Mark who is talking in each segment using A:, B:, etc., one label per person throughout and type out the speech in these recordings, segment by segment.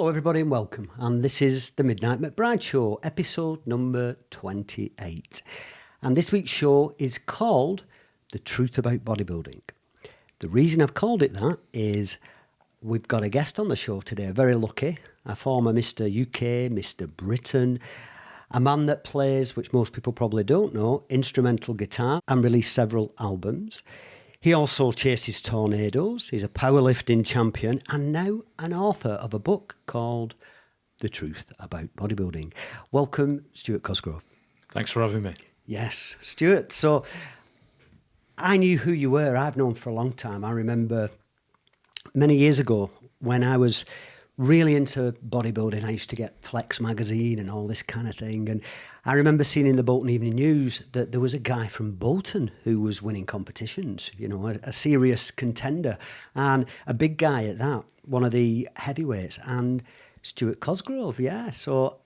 A: Hello everybody and welcome, and this is the Midnight McBride Show, episode number 28. And this week's show is called The Truth About Bodybuilding. The reason I've called it that is we've got a guest on the show today, very lucky, a former Mr. UK, Mr. Britain, a man that plays, which most people probably don't know, instrumental guitar and released several albums. He also chases tornadoes, he's a powerlifting champion and now an author of a book called The Truth About Bodybuilding. Welcome, Stuart Cosgrove.
B: Thanks for having me.
A: Yes, Stuart. So I knew who you were. I've known for a long time. I remember many years ago when I was really into bodybuilding, I used to get Flex magazine and all this kind of thing. And I remember seeing in the Bolton Evening News that there was a guy from Bolton who was winning competitions, you know, a serious contender and a big guy at that, one of the heavyweights, and Stuart Cosgrove, yeah. So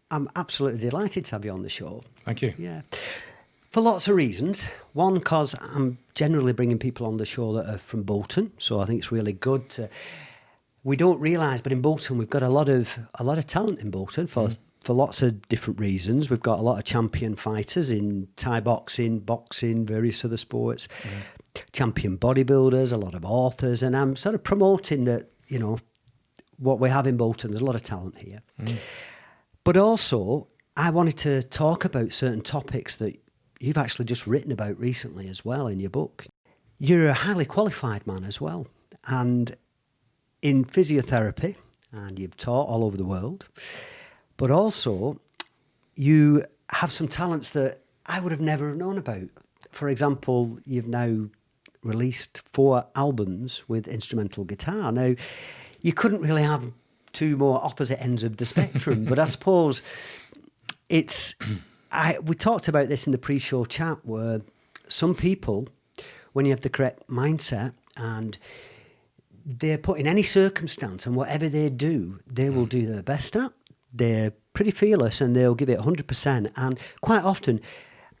A: I'm absolutely delighted to have you on the show.
B: Thank you.
A: Yeah. For lots of reasons. One, because I'm generally bringing people on the show that are from Bolton, so I think it's really good to... We don't realise, but in Bolton we've got a lot of talent in Bolton for lots of different reasons. We've got a lot of champion fighters in Thai boxing, various other sports, champion bodybuilders, a lot of authors, and I'm sort of promoting that, you know, what we have in Bolton. There's a lot of talent here. But also, I wanted to talk about certain topics that you've actually just written about recently as well in your book. You're a highly qualified man as well, and in physiotherapy, and you've taught all over the world, but also you have some talents that I would have never known about. For example, you've now released 4 albums with instrumental guitar. Now, you couldn't really have 2 more opposite ends of the spectrum, but I suppose it's... we talked about this in the pre-show chat, where some people, when you have the correct mindset and they're put in any circumstance and whatever they do, they will do their best at. They're pretty fearless and they'll give it 100%. And quite often,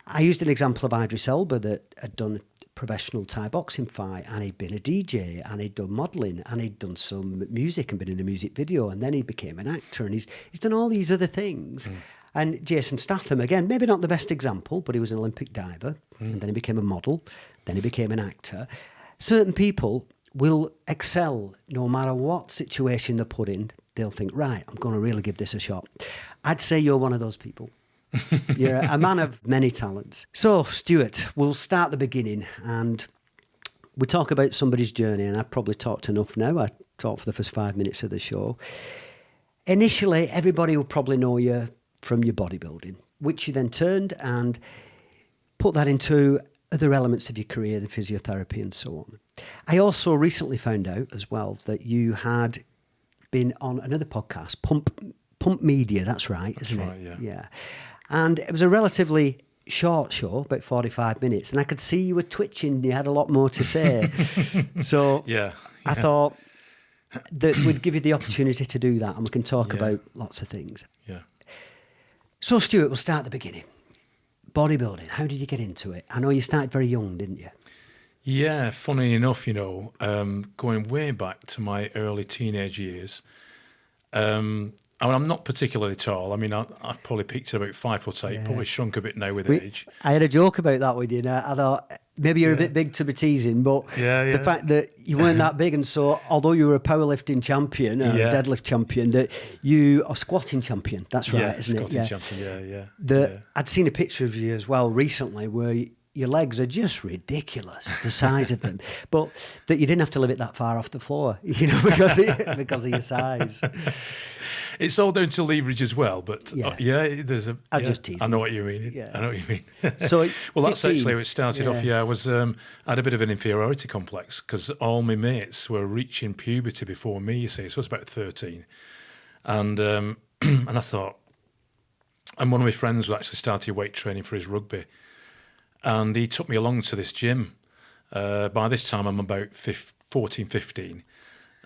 A: I used an example of Idris Elba that had done a professional Thai boxing fight, and he'd been a DJ and he'd done modelling and he'd done some music and been in a music video, and then he became an actor, and he's done all these other things. And Jason Statham, again, maybe not the best example, but he was an Olympic diver, and then he became a model, then he became an actor. Certain people will excel no matter what situation they're put in. They'll think, right, I'm going to really give this a shot. I'd say you're one of those people. You're a man of many talents. So, Stuart, we'll start the beginning, and we talk about somebody's journey, and I've probably talked enough now. I talked for the first 5 minutes of the show. Initially, everybody will probably know you from your bodybuilding, which you then turned and put that into other elements of your career, the physiotherapy and so on. I also recently found out as well that you had been on another podcast, Pump Media, that's right, isn't it?
B: That's right,
A: Yeah. And it was a relatively short show, about 45 minutes, and I could see you were twitching, you had a lot more to say. So I thought that we'd give you the opportunity to do that, and we can talk about lots of things.
B: Yeah.
A: So, Stuart, we'll start at the beginning. Bodybuilding, how did you get into it? I know you started very young, didn't you?
B: Yeah, funny enough, you know, going way back to my early teenage years, I mean, I'm not particularly tall. I mean, I probably peaked at about 5'8", probably shrunk a bit now with age.
A: I had a joke about that with you. I thought, maybe you're a bit big to be teasing, but the fact that you weren't that big, and so although you were a powerlifting champion, deadlift champion, that you are squatting champion. That's right, isn't it?
B: Yeah, squatting champion, yeah.
A: I'd seen a picture of you as well recently where your legs are just ridiculous, the size of them, but that you didn't have to live it that far off the floor, you know, because of your size.
B: It's all down to leverage as well, but there's a...
A: I'll just tease
B: I know what you mean.
A: Yeah.
B: I know what you mean.
A: So,
B: well, that's actually how it started off. I was I had a bit of an inferiority complex because all my mates were reaching puberty before me, you see, so I was about 13. And and I thought... And one of my friends actually started weight training for his rugby, and he took me along to this gym. By this time, I'm about 14, 15.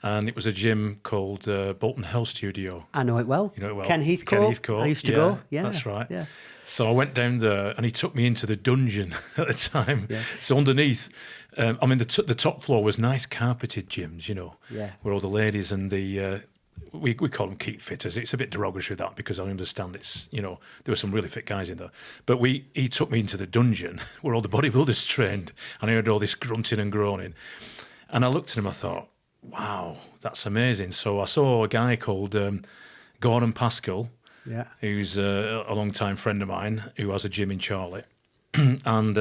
B: And it was a gym called Bolton Health Studio.
A: I know it well.
B: You know it well.
A: Ken Heathcote. I used to go. Yeah,
B: that's right.
A: Yeah.
B: So I went down there, and he took me into the dungeon at the time. Yeah. So underneath, I mean, the top floor was nice carpeted gyms, you know, where all the ladies and the we call them keep fitters. It's a bit derogatory that because I understand it's, there were some really fit guys in there. But he took me into the dungeon where all the bodybuilders trained, and I heard all this grunting and groaning. And I looked at him, I thought, wow, that's amazing. So I saw a guy called Gordon Pascal, who's a long-time friend of mine who has a gym in Charlie. And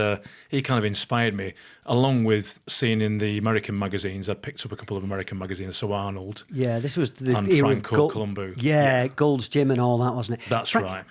B: he kind of inspired me, along with seeing in the American magazines. I picked up a couple of American magazines, so Arnold.
A: Yeah, this was the
B: and
A: era
B: Franco
A: of
B: Columbu.
A: Yeah, Gold's Gym and all that, wasn't it?
B: That's right.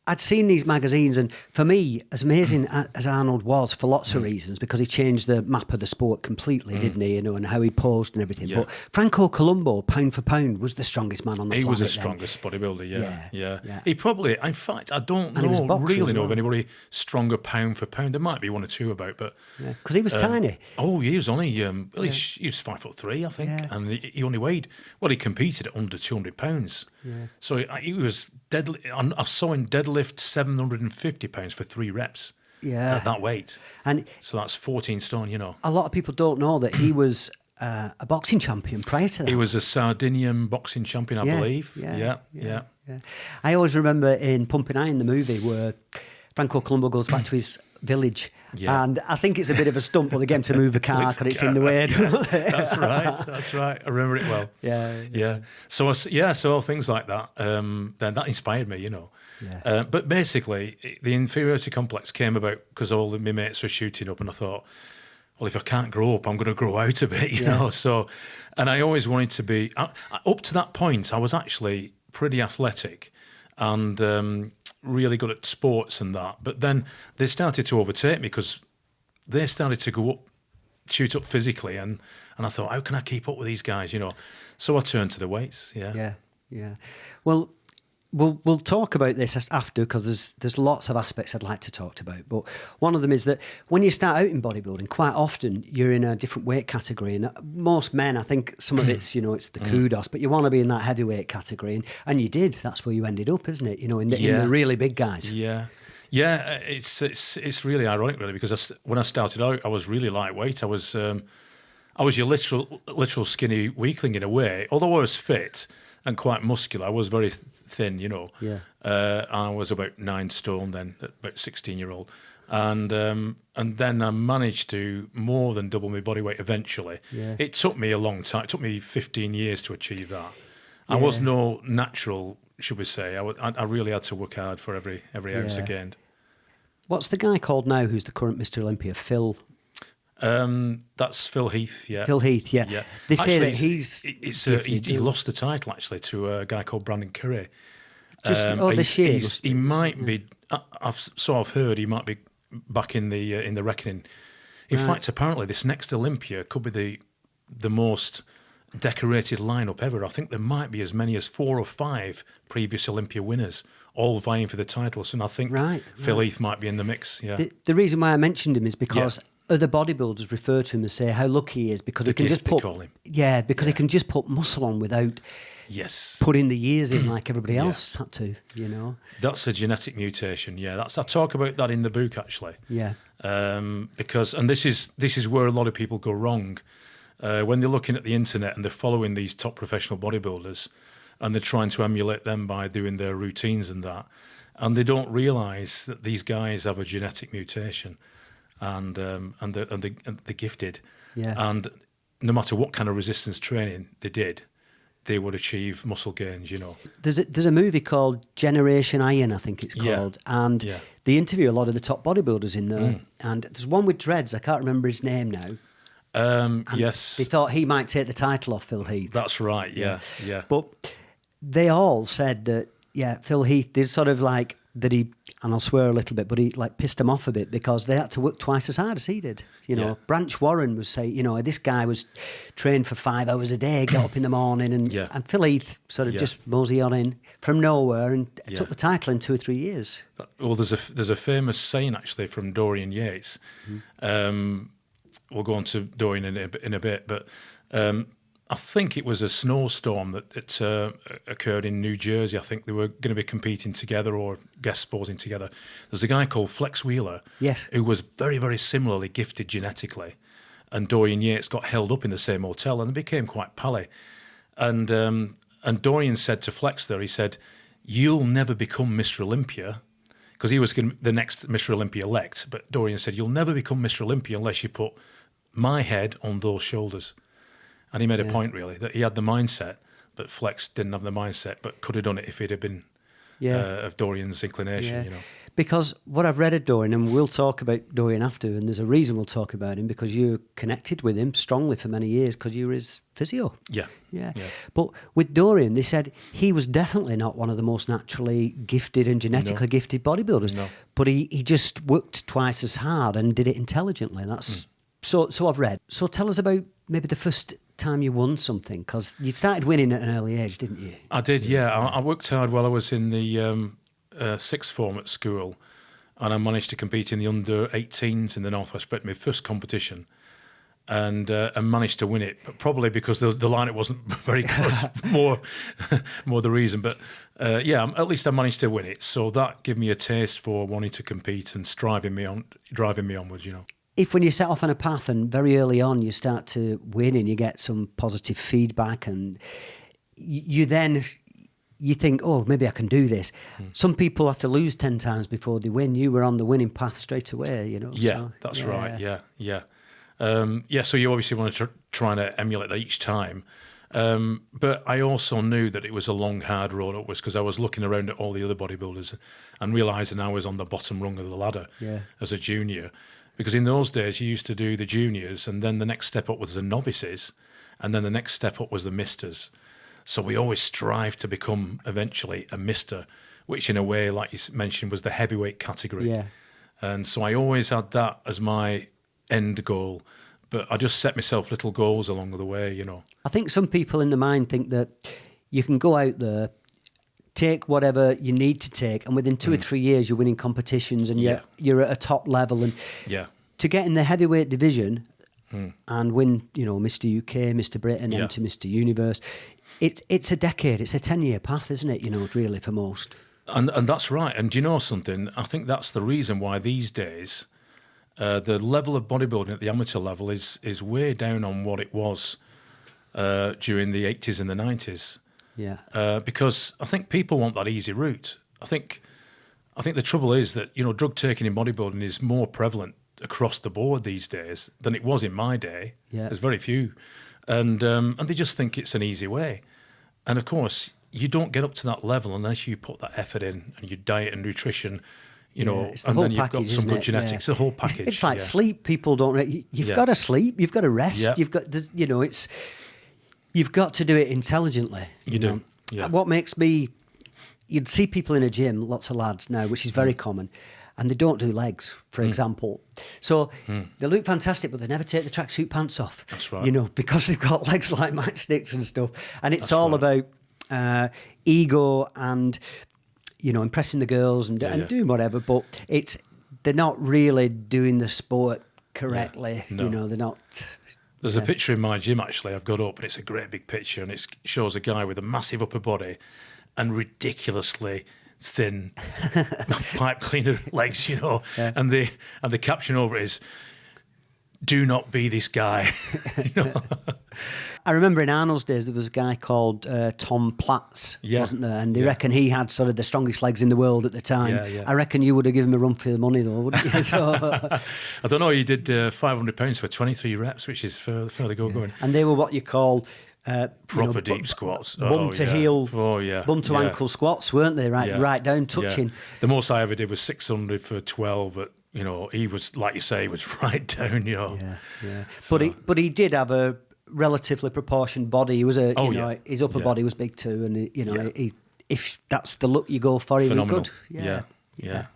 A: I'd seen these magazines, and for me, as amazing as Arnold was, for lots of reasons, because he changed the map of the sport completely, didn't he? And how he posed and everything.
B: Yeah.
A: But Franco Columbu, pound for pound, was the strongest man on the planet.
B: He was the
A: then.
B: strongest bodybuilder, yeah.
A: Yeah.
B: He probably, in fact, I don't really know of anybody stronger pound for pound. There might be one or two about, but
A: because he was tiny.
B: Oh, he was only he was 5'3", I think, and he only weighed. Well, he competed at under 200 pounds. Yeah. So he was deadly. I saw him deadlift 750 pounds for 3 reps.
A: Yeah,
B: at that weight,
A: and
B: so that's 14 stone.
A: A lot of people don't know that he was a boxing champion prior to that.
B: He was a Sardinian boxing champion, I believe. Yeah.
A: I always remember in Pumping Iron, the movie, where Franco Columbu goes back to his village. Yeah. And I think it's a bit of a stunt, but they get him to move the car because it's in the way.
B: That's right. I remember it well. Yeah. So things like that. Then that inspired me, Yeah. But basically, the inferiority complex came about because all of my mates were shooting up, and I thought, well, if I can't grow up, I'm going to grow out a bit, you know. So, and I always wanted to be up to that point. I was actually pretty athletic, and really good at sports and that. But then they started to overtake me because they started to go up, shoot up physically, and I thought, how can I keep up with these guys, So I turned to the weights, Yeah.
A: Well, we'll talk about this after, because there's lots of aspects I'd like to talk about. But one of them is that when you start out in bodybuilding, quite often you're in a different weight category. And most men, I think some of it's, it's the kudos, but you want to be in that heavyweight category. And you did. That's where you ended up, isn't it? In the really big guys.
B: Yeah. Yeah, it's really ironic, really, because when I started out, I was really lightweight. I was your literal skinny weakling in a way. Although I was fit and quite muscular, I was very thin,
A: Yeah.
B: I was about 9 stone then, about 16-year-old. And then I managed to more than double my body weight eventually. Yeah. It took me a long time. It took me 15 years to achieve that. I was no natural, should we say. I really had to work hard for every ounce I gained. What's
A: the guy called now who's the current Mr. Olympia? Phil?
B: That's Phil Heath, yeah.
A: Phil Heath, yeah. They say that
B: he lost the title actually to a guy called Brandon Curry.
A: This year.
B: He might be. I've heard he might be back in the reckoning. In fact, apparently this next Olympia could be the most decorated lineup ever. I think there might be as many as 4 or 5 previous Olympia winners, all vying for the titles, and I think Phil Heath might be in the mix. Yeah.
A: The reason why I mentioned him is because other bodybuilders refer to him and say how lucky he is because he can just put he can just put muscle on without putting the years in like everybody else had to.
B: That's a genetic mutation. Yeah, I talk about that in the book actually.
A: Yeah.
B: Because this is where a lot of people go wrong when they're looking at the internet and they're following these top professional bodybuilders and they're trying to emulate them by doing their routines and that, and they don't realise that these guys have a genetic mutation. And they're gifted, and no matter what kind of resistance training they did, they would achieve muscle gains.
A: There's a movie called Generation Iron, I think it's called, and they interview a lot of the top bodybuilders in there. And there's one with dreads. I can't remember his name now.
B: Yes,
A: they thought he might take the title off Phil Heath.
B: That's right. Yeah.
A: But they all said that Phil Heath did sort of like that he. And I'll swear a little bit, but he like pissed him off a bit because they had to work twice as hard as he did. Branch Warren was saying, this guy was trained for 5 hours a day, got up in the morning, and Phil Heath sort of just mosey on in from nowhere and took the title in 2 or 3 years.
B: Well, there's a famous saying actually from Dorian Yates. We'll go on to Dorian in a bit, but I think it was a snowstorm that occurred in New Jersey. I think they were going to be competing together or guest sporting together. There's a guy called Flex Wheeler who was very, very similarly gifted genetically. And Dorian Yates got held up in the same hotel and became quite pally. And And Dorian said to Flex there, he said, "You'll never become Mr. Olympia," because he was the next Mr. Olympia elect. But Dorian said, "You'll never become Mr. Olympia unless you put my head on those shoulders." And he made a point, really, that he had the mindset, but Flex didn't have the mindset, but could have done it if he'd have been of Dorian's inclination, you know.
A: Because what I've read of Dorian, and we'll talk about Dorian after, and there's a reason we'll talk about him, because you connected with him strongly for many years because you were his physio.
B: Yeah.
A: But with Dorian, they said he was definitely not one of the most naturally gifted and genetically gifted bodybuilders.
B: No.
A: But he just worked twice as hard and did it intelligently. That's so I've read. So tell us about maybe the first time you won something, because you started winning at an early age, didn't you?
B: I did, yeah. I worked hard while I was in the sixth form at school, and I managed to compete in the under-18s in the Northwest Britain, my first competition, and managed to win it, but probably because the lineup wasn't very good, more the reason. But at least I managed to win it, so that gave me a taste for wanting to compete and driving me onwards, you know.
A: If when you set off on a path and very early on you start to win and you get some positive feedback and you think, oh, maybe I can do this. Some people have to lose 10 times before they win. You were on the winning path straight away, you know.
B: Yeah, so, that's right. Yeah. So you obviously want to try to emulate that each time. But I also knew that it was a long, hard road upwards, because I was looking around at all the other bodybuilders and realising I was on the bottom rung of the ladder as a junior. Because in those days, you used to do the juniors, and then the next step up was the novices, and then the next step up was the misters. So we always strived to become eventually a mister, which in a way, like you mentioned, was the heavyweight category.
A: Yeah.
B: And so I always had that as my end goal, but I just set myself little goals along the way, you know.
A: I think some people in the mind think that you can go out there, take whatever you need to take, and within 2 or 3 years you're winning competitions and you're at a top level. And to get in the heavyweight division and win, you know, Mr. UK, Mr. Britain, enter Mr. Universe, it's a decade, it's a 10-year path, isn't it, you know, really, for most.
B: And that's right. And do you know something? I think that's the reason why these days the level of bodybuilding at the amateur level is way down on what it was during the 80s and the 90s. Yeah. Because I think people want that easy route. I think the trouble is that, you know, drug taking in bodybuilding is more prevalent across the board these days than it was in my day. Yeah. There's very few. And they just think it's an easy way. And of course, you don't get up to that level unless you put that effort in and your diet and nutrition, you know, and then you've got some good genetics, the whole package.
A: It's like sleep. People don't, you've got to sleep, you've got to rest, you've got, you know, you've got to do it intelligently. You do. Know? Yeah. What makes me, you'd see people in a gym, lots of lads now, which is very common, and they don't do legs, for example. So they look fantastic, but they never take the tracksuit pants off. That's right. You know, because they've got legs like matchsticks and stuff. And it's all about ego and, you know, impressing the girls and doing whatever, but they're not really doing the sport correctly. Yeah. No. You know, they're not...
B: There's a picture in my gym, actually, I've got up, and it's a great big picture, and it shows a guy with a massive upper body and ridiculously thin pipe cleaner legs, you know, and the caption over it is, "Do not be this guy." You know?
A: I remember in Arnold's days there was a guy called Tom Platz, wasn't there? And they reckon he had sort of the strongest legs in the world at the time. Yeah. I reckon you would have given him a run for the money, though, wouldn't you? So,
B: I don't know. He did £500 for 23 reps, which is further going.
A: And they were what you call
B: proper deep squats,
A: bum to heel, bum to ankle squats, weren't they? Right down, touching.
B: Yeah. The most I ever did was 600 for 12, but you know, he was, like you say, he was right down. You know,
A: So. But he did have a relatively proportioned body. He was his upper body was big too, and if that's the look you go for, he was good. Yeah.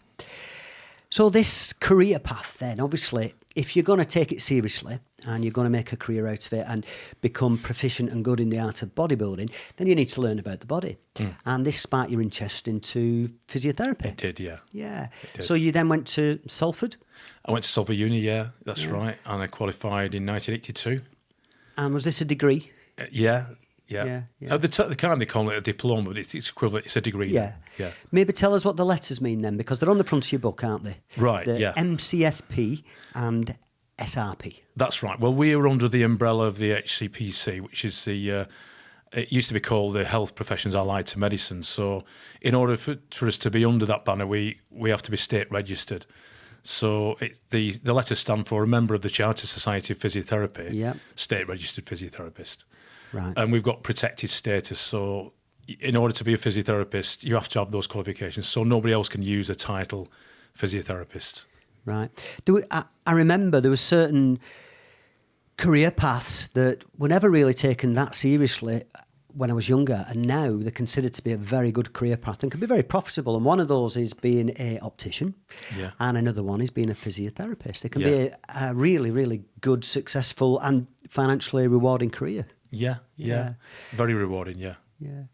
A: So this career path, then, obviously, if you're going to take it seriously and you're going to make a career out of it and become proficient and good in the art of bodybuilding, then you need to learn about the body. And this sparked your interest into physiotherapy.
B: It did, yeah.
A: Yeah. So you then went to Salford?
B: I went to Salford Uni, that's right. And I qualified in 1982.
A: And was this a degree?
B: Yeah. At the time they call it a diploma, but it's equivalent. It's a degree. Yeah.
A: Maybe tell us what the letters mean then, because they're on the front of your book, aren't they?
B: Right.
A: MCSP and SRP.
B: That's right. Well, we are under the umbrella of the HCPC, which is the it used to be called the Health Professions Allied to Medicine. So in order for us to be under that banner, we have to be state registered. So the letters stand for a member of the Chartered Society of Physiotherapy, state registered physiotherapist.
A: Right.
B: And we've got protected status. So in order to be a physiotherapist, you have to have those qualifications. So nobody else can use the title physiotherapist.
A: Right. I remember there were certain career paths that were never really taken that seriously when I was younger, and now they're considered to be a very good career path and can be very profitable. And one of those is being an optician, and another one is being a physiotherapist. It can be a really, really good, successful and financially rewarding career.
B: Yeah. Very rewarding, yeah.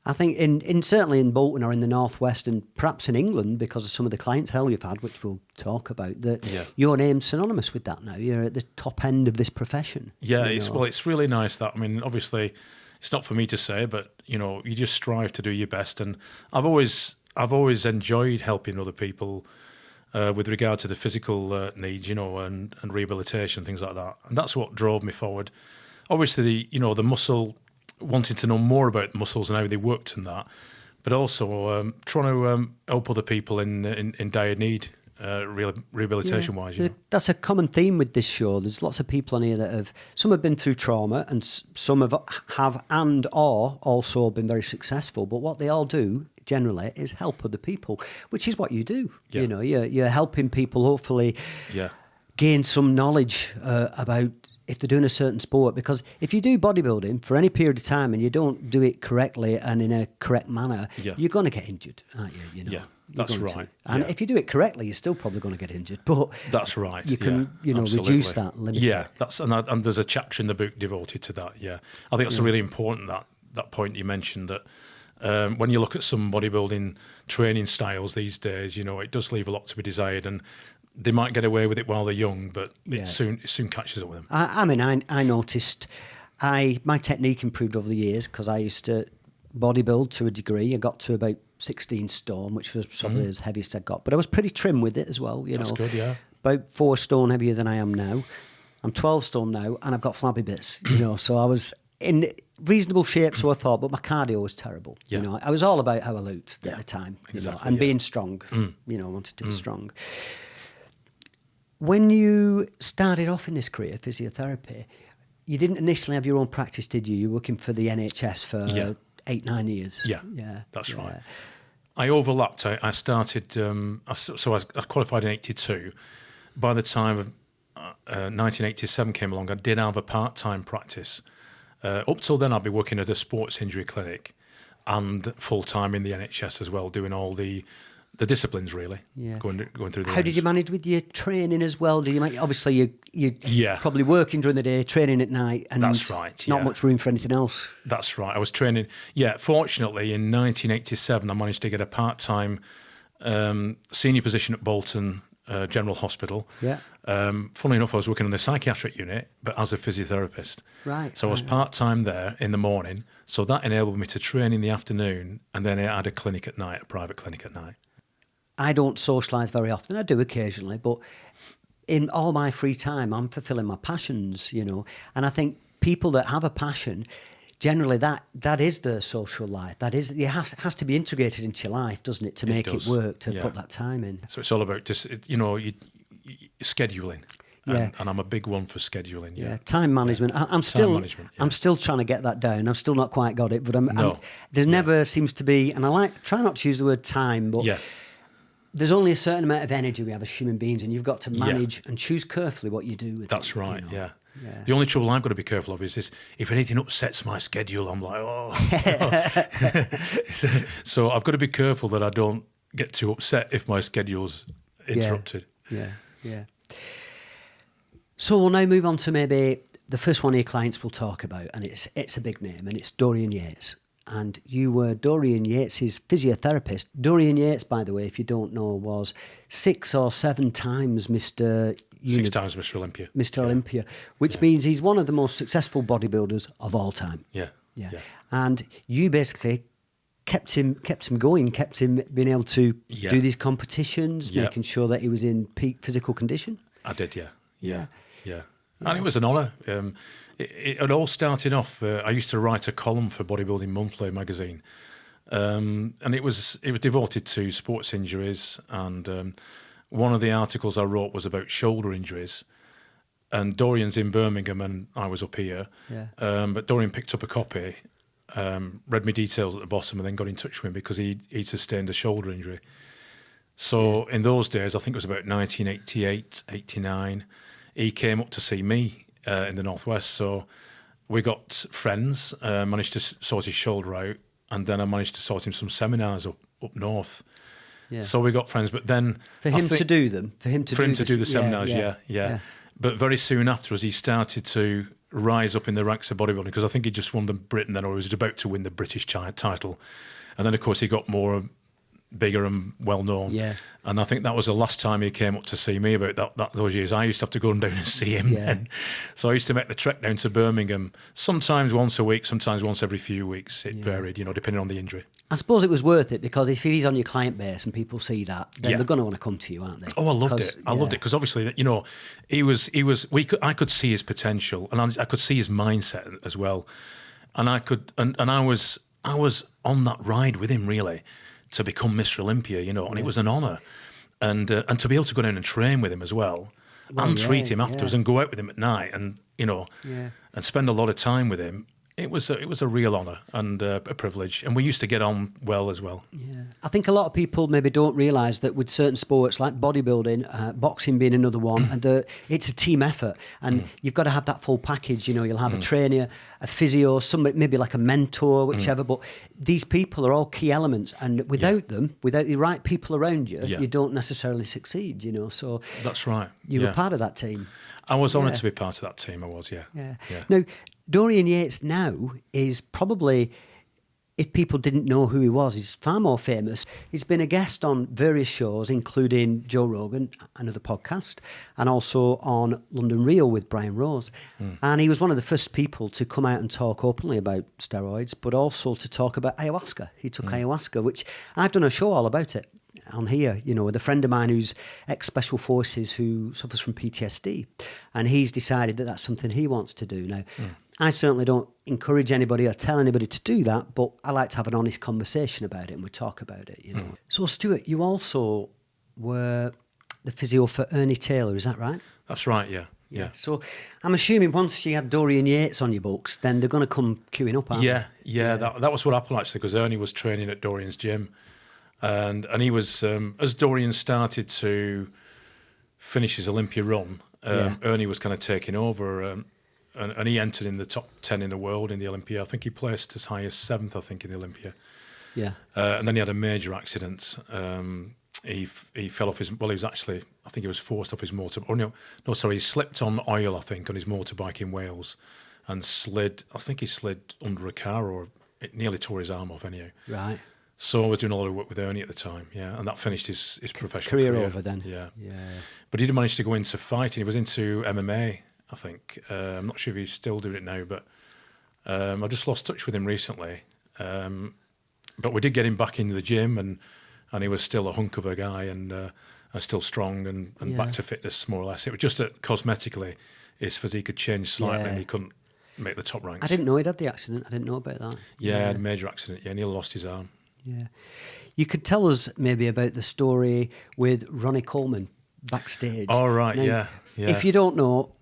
A: I think in certainly in Bolton or in the Northwest and perhaps in England, because of some of the clientele you've had, which we'll talk about, that your name's synonymous with that now. You're at the top end of this profession.
B: Yeah, it's really nice that, I mean, obviously it's not for me to say, but you just strive to do your best, and I've always enjoyed helping other people with regard to the physical needs, and rehabilitation, things like that, and that's what drove me forward. Obviously, the muscle, wanting to know more about muscles and how they worked and that, but also trying to help other people in dire need, rehabilitation-wise.
A: That's a common theme with this show. There's lots of people on here that some have been through trauma and some have and or also been very successful, but what they all do generally is help other people, which is what you do. You're helping people hopefully gain some knowledge about if they're doing a certain sport, because if you do bodybuilding for any period of time and you don't do it correctly and in a correct manner, you're going to get injured, aren't you?
B: Yeah, that's right.
A: And if you do it correctly, you're still probably going to get injured. But
B: that's right.
A: You can, reduce that limit.
B: Yeah, and there's a chapter in the book devoted to that. Yeah, I think that's really important, that point you mentioned, that when you look at some bodybuilding training styles these days, it does leave a lot to be desired, and they might get away with it while they're young, but it soon catches up with them.
A: I noticed my technique improved over the years because I used to bodybuild to a degree. I got to about 16 stone, which was probably as heaviest I got. But I was pretty trim with it as well.
B: That's good, yeah.
A: About 4 stone heavier than I am now. I'm 12 stone now, and I've got flabby bits, So I was in reasonable shape, so I thought, but my cardio was terrible.
B: Yeah.
A: I was all about how I looked at the time,
B: exactly,
A: and being strong. I wanted to be strong. When you started off in this career, physiotherapy, you didn't initially have your own practice, did you? You were working for the NHS for 8-9 years.
B: Yeah, that's right. I overlapped. I started, so I qualified in 82. By the time of 1987 came along, I did have a part-time practice. Up till then, I'd be working at a sports injury clinic and full-time in the NHS as well, doing all the disciplines, really. Going through the
A: How did you manage with your training as well? Obviously you're probably working during the day, training at night, and
B: that's right.
A: Not much room for anything else.
B: That's right. I was training. Yeah, fortunately, in 1987, I managed to get a part-time senior position at Bolton General Hospital.
A: Yeah.
B: Funnily enough, I was working on the psychiatric unit, but as a physiotherapist.
A: Right.
B: So I was part-time there in the morning. So that enabled me to train in the afternoon, and then I had a clinic at night, a private clinic at night.
A: I don't socialise very often. I do occasionally, but in all my free time, I'm fulfilling my passions, And I think people that have a passion, generally that is their social life. That is, it has to be integrated into your life, doesn't it, to make it work, to put that time in.
B: So it's all about just, scheduling. And I'm a big one for scheduling. Yeah,
A: time management. I'm still trying to get that down. I've still not quite got it, but there never seems to be. And I try not to use the word time, but there's only a certain amount of energy we have as human beings, and you've got to manage and choose carefully what you do with
B: That's
A: it.
B: right. Yeah. The only trouble I've got to be careful of is this: if anything upsets my schedule, I'm like, oh. So I've got to be careful that I don't get too upset if my schedule's interrupted.
A: Yeah. So we'll now move on to maybe the first one of your clients we'll talk about, and it's a big name, and it's Dorian Yates. And you were Dorian Yates' physiotherapist. Dorian Yates, by the way, if you don't know, was 6 or 7 times Mr.
B: 6 times Mr. Olympia.
A: Mr. Olympia, which means he's one of the most successful bodybuilders of all time.
B: Yeah.
A: And you basically kept him going, kept him being able to do these competitions, making sure that he was in peak physical condition.
B: I did, yeah. And it was an honour. It all started off. I used to write a column for Bodybuilding Monthly magazine, and it was devoted to sports injuries. And one of the articles I wrote was about shoulder injuries. And Dorian's in Birmingham, and I was up here.
A: Yeah.
B: But Dorian picked up a copy, read me details at the bottom, and then got in touch with me because he'd sustained a shoulder injury. So in those days, I think it was about 1988, 89, he came up to see me in the Northwest. So we got friends, managed to sort his shoulder out, and then I managed to sort him some seminars up north.
A: Yeah.
B: So we got friends, but then...
A: For him to do the
B: seminars, yeah. But very soon after, as he started to rise up in the ranks of bodybuilding, because I think he just won the Britain then, or he was about to win the British title. And then, of course, he got bigger and well-known.
A: Yeah.
B: And I think that was the last time he came up to see me about those years. I used to have to go down and see him then. So I used to make the trek down to Birmingham, sometimes once a week, sometimes once every few weeks. It varied, depending on the injury.
A: I suppose it was worth it, because if he's on your client base and people see that, then they're going to want to come to you, aren't they?
B: Oh, I loved it. I loved it because obviously, I could see his potential, and I could see his mindset as well. And I was on that ride with him, really, to become Mr. Olympia, and it was an honour. And to be able to go down and train with him as well, and treat him afterwards, and go out with him at night, and and spend a lot of time with him. It was a real honour and a privilege, and we used to get on well as well.
A: Yeah, I think a lot of people maybe don't realise that with certain sports like bodybuilding, boxing being another one, and it's a team effort, and you've got to have that full package. You'll have a trainer, a physio, somebody maybe like a mentor, whichever. But these people are all key elements, and without them, without the right people around you, you don't necessarily succeed. So
B: that's right.
A: You were part of that team.
B: I was honoured to be part of that team. I was, yeah.
A: Now, Dorian Yates now is probably, if people didn't know who he was, he's far more famous. He's been a guest on various shows, including Joe Rogan, another podcast, and also on London Real with Brian Rose. And he was one of the first people to come out and talk openly about steroids, but also to talk about ayahuasca. He took ayahuasca, which I've done a show all about it on here, with a friend of mine who's ex-Special Forces who suffers from PTSD. And he's decided that that's something he wants to do. Now, I certainly don't encourage anybody or tell anybody to do that, but I like to have an honest conversation about it, and we talk about it, So, Stuart, you also were the physio for Ernie Taylor, is that right?
B: That's right, yeah.
A: So I'm assuming once you had Dorian Yates on your books, then they're going to come queuing up, aren't they?
B: Yeah. That was what happened, actually, because Ernie was training at Dorian's gym. And he was, as Dorian started to finish his Olympia run, Ernie was kind of taking over, and he entered in the top 10 in the world in the Olympia. I think he placed as high as 7th, I think, in the Olympia.
A: Yeah.
B: And then he had a major accident. He fell off he was actually, I think he was forced off his motorbike. He slipped on oil, I think, on his motorbike in Wales and slid under a car, or it nearly tore his arm off anyhow.
A: Right.
B: So I was doing a lot of work with Ernie at the time, and that finished his professional career
A: over then.
B: Yeah. But he did manage to go into fighting. He was into MMA, I think. I'm not sure if he's still doing it now, but I just lost touch with him recently. But we did get him back into the gym, and he was still a hunk of a guy, and still strong and back to fitness, more or less. It was just that cosmetically his physique had changed slightly, and he couldn't make the top ranks.
A: I didn't know he'd had the accident. I didn't know about that.
B: Yeah, he had a major accident. Yeah, nearly lost his arm.
A: Yeah. You could tell us maybe about the story with Ronnie Coleman backstage.
B: Oh, right, now, yeah.
A: If you don't know,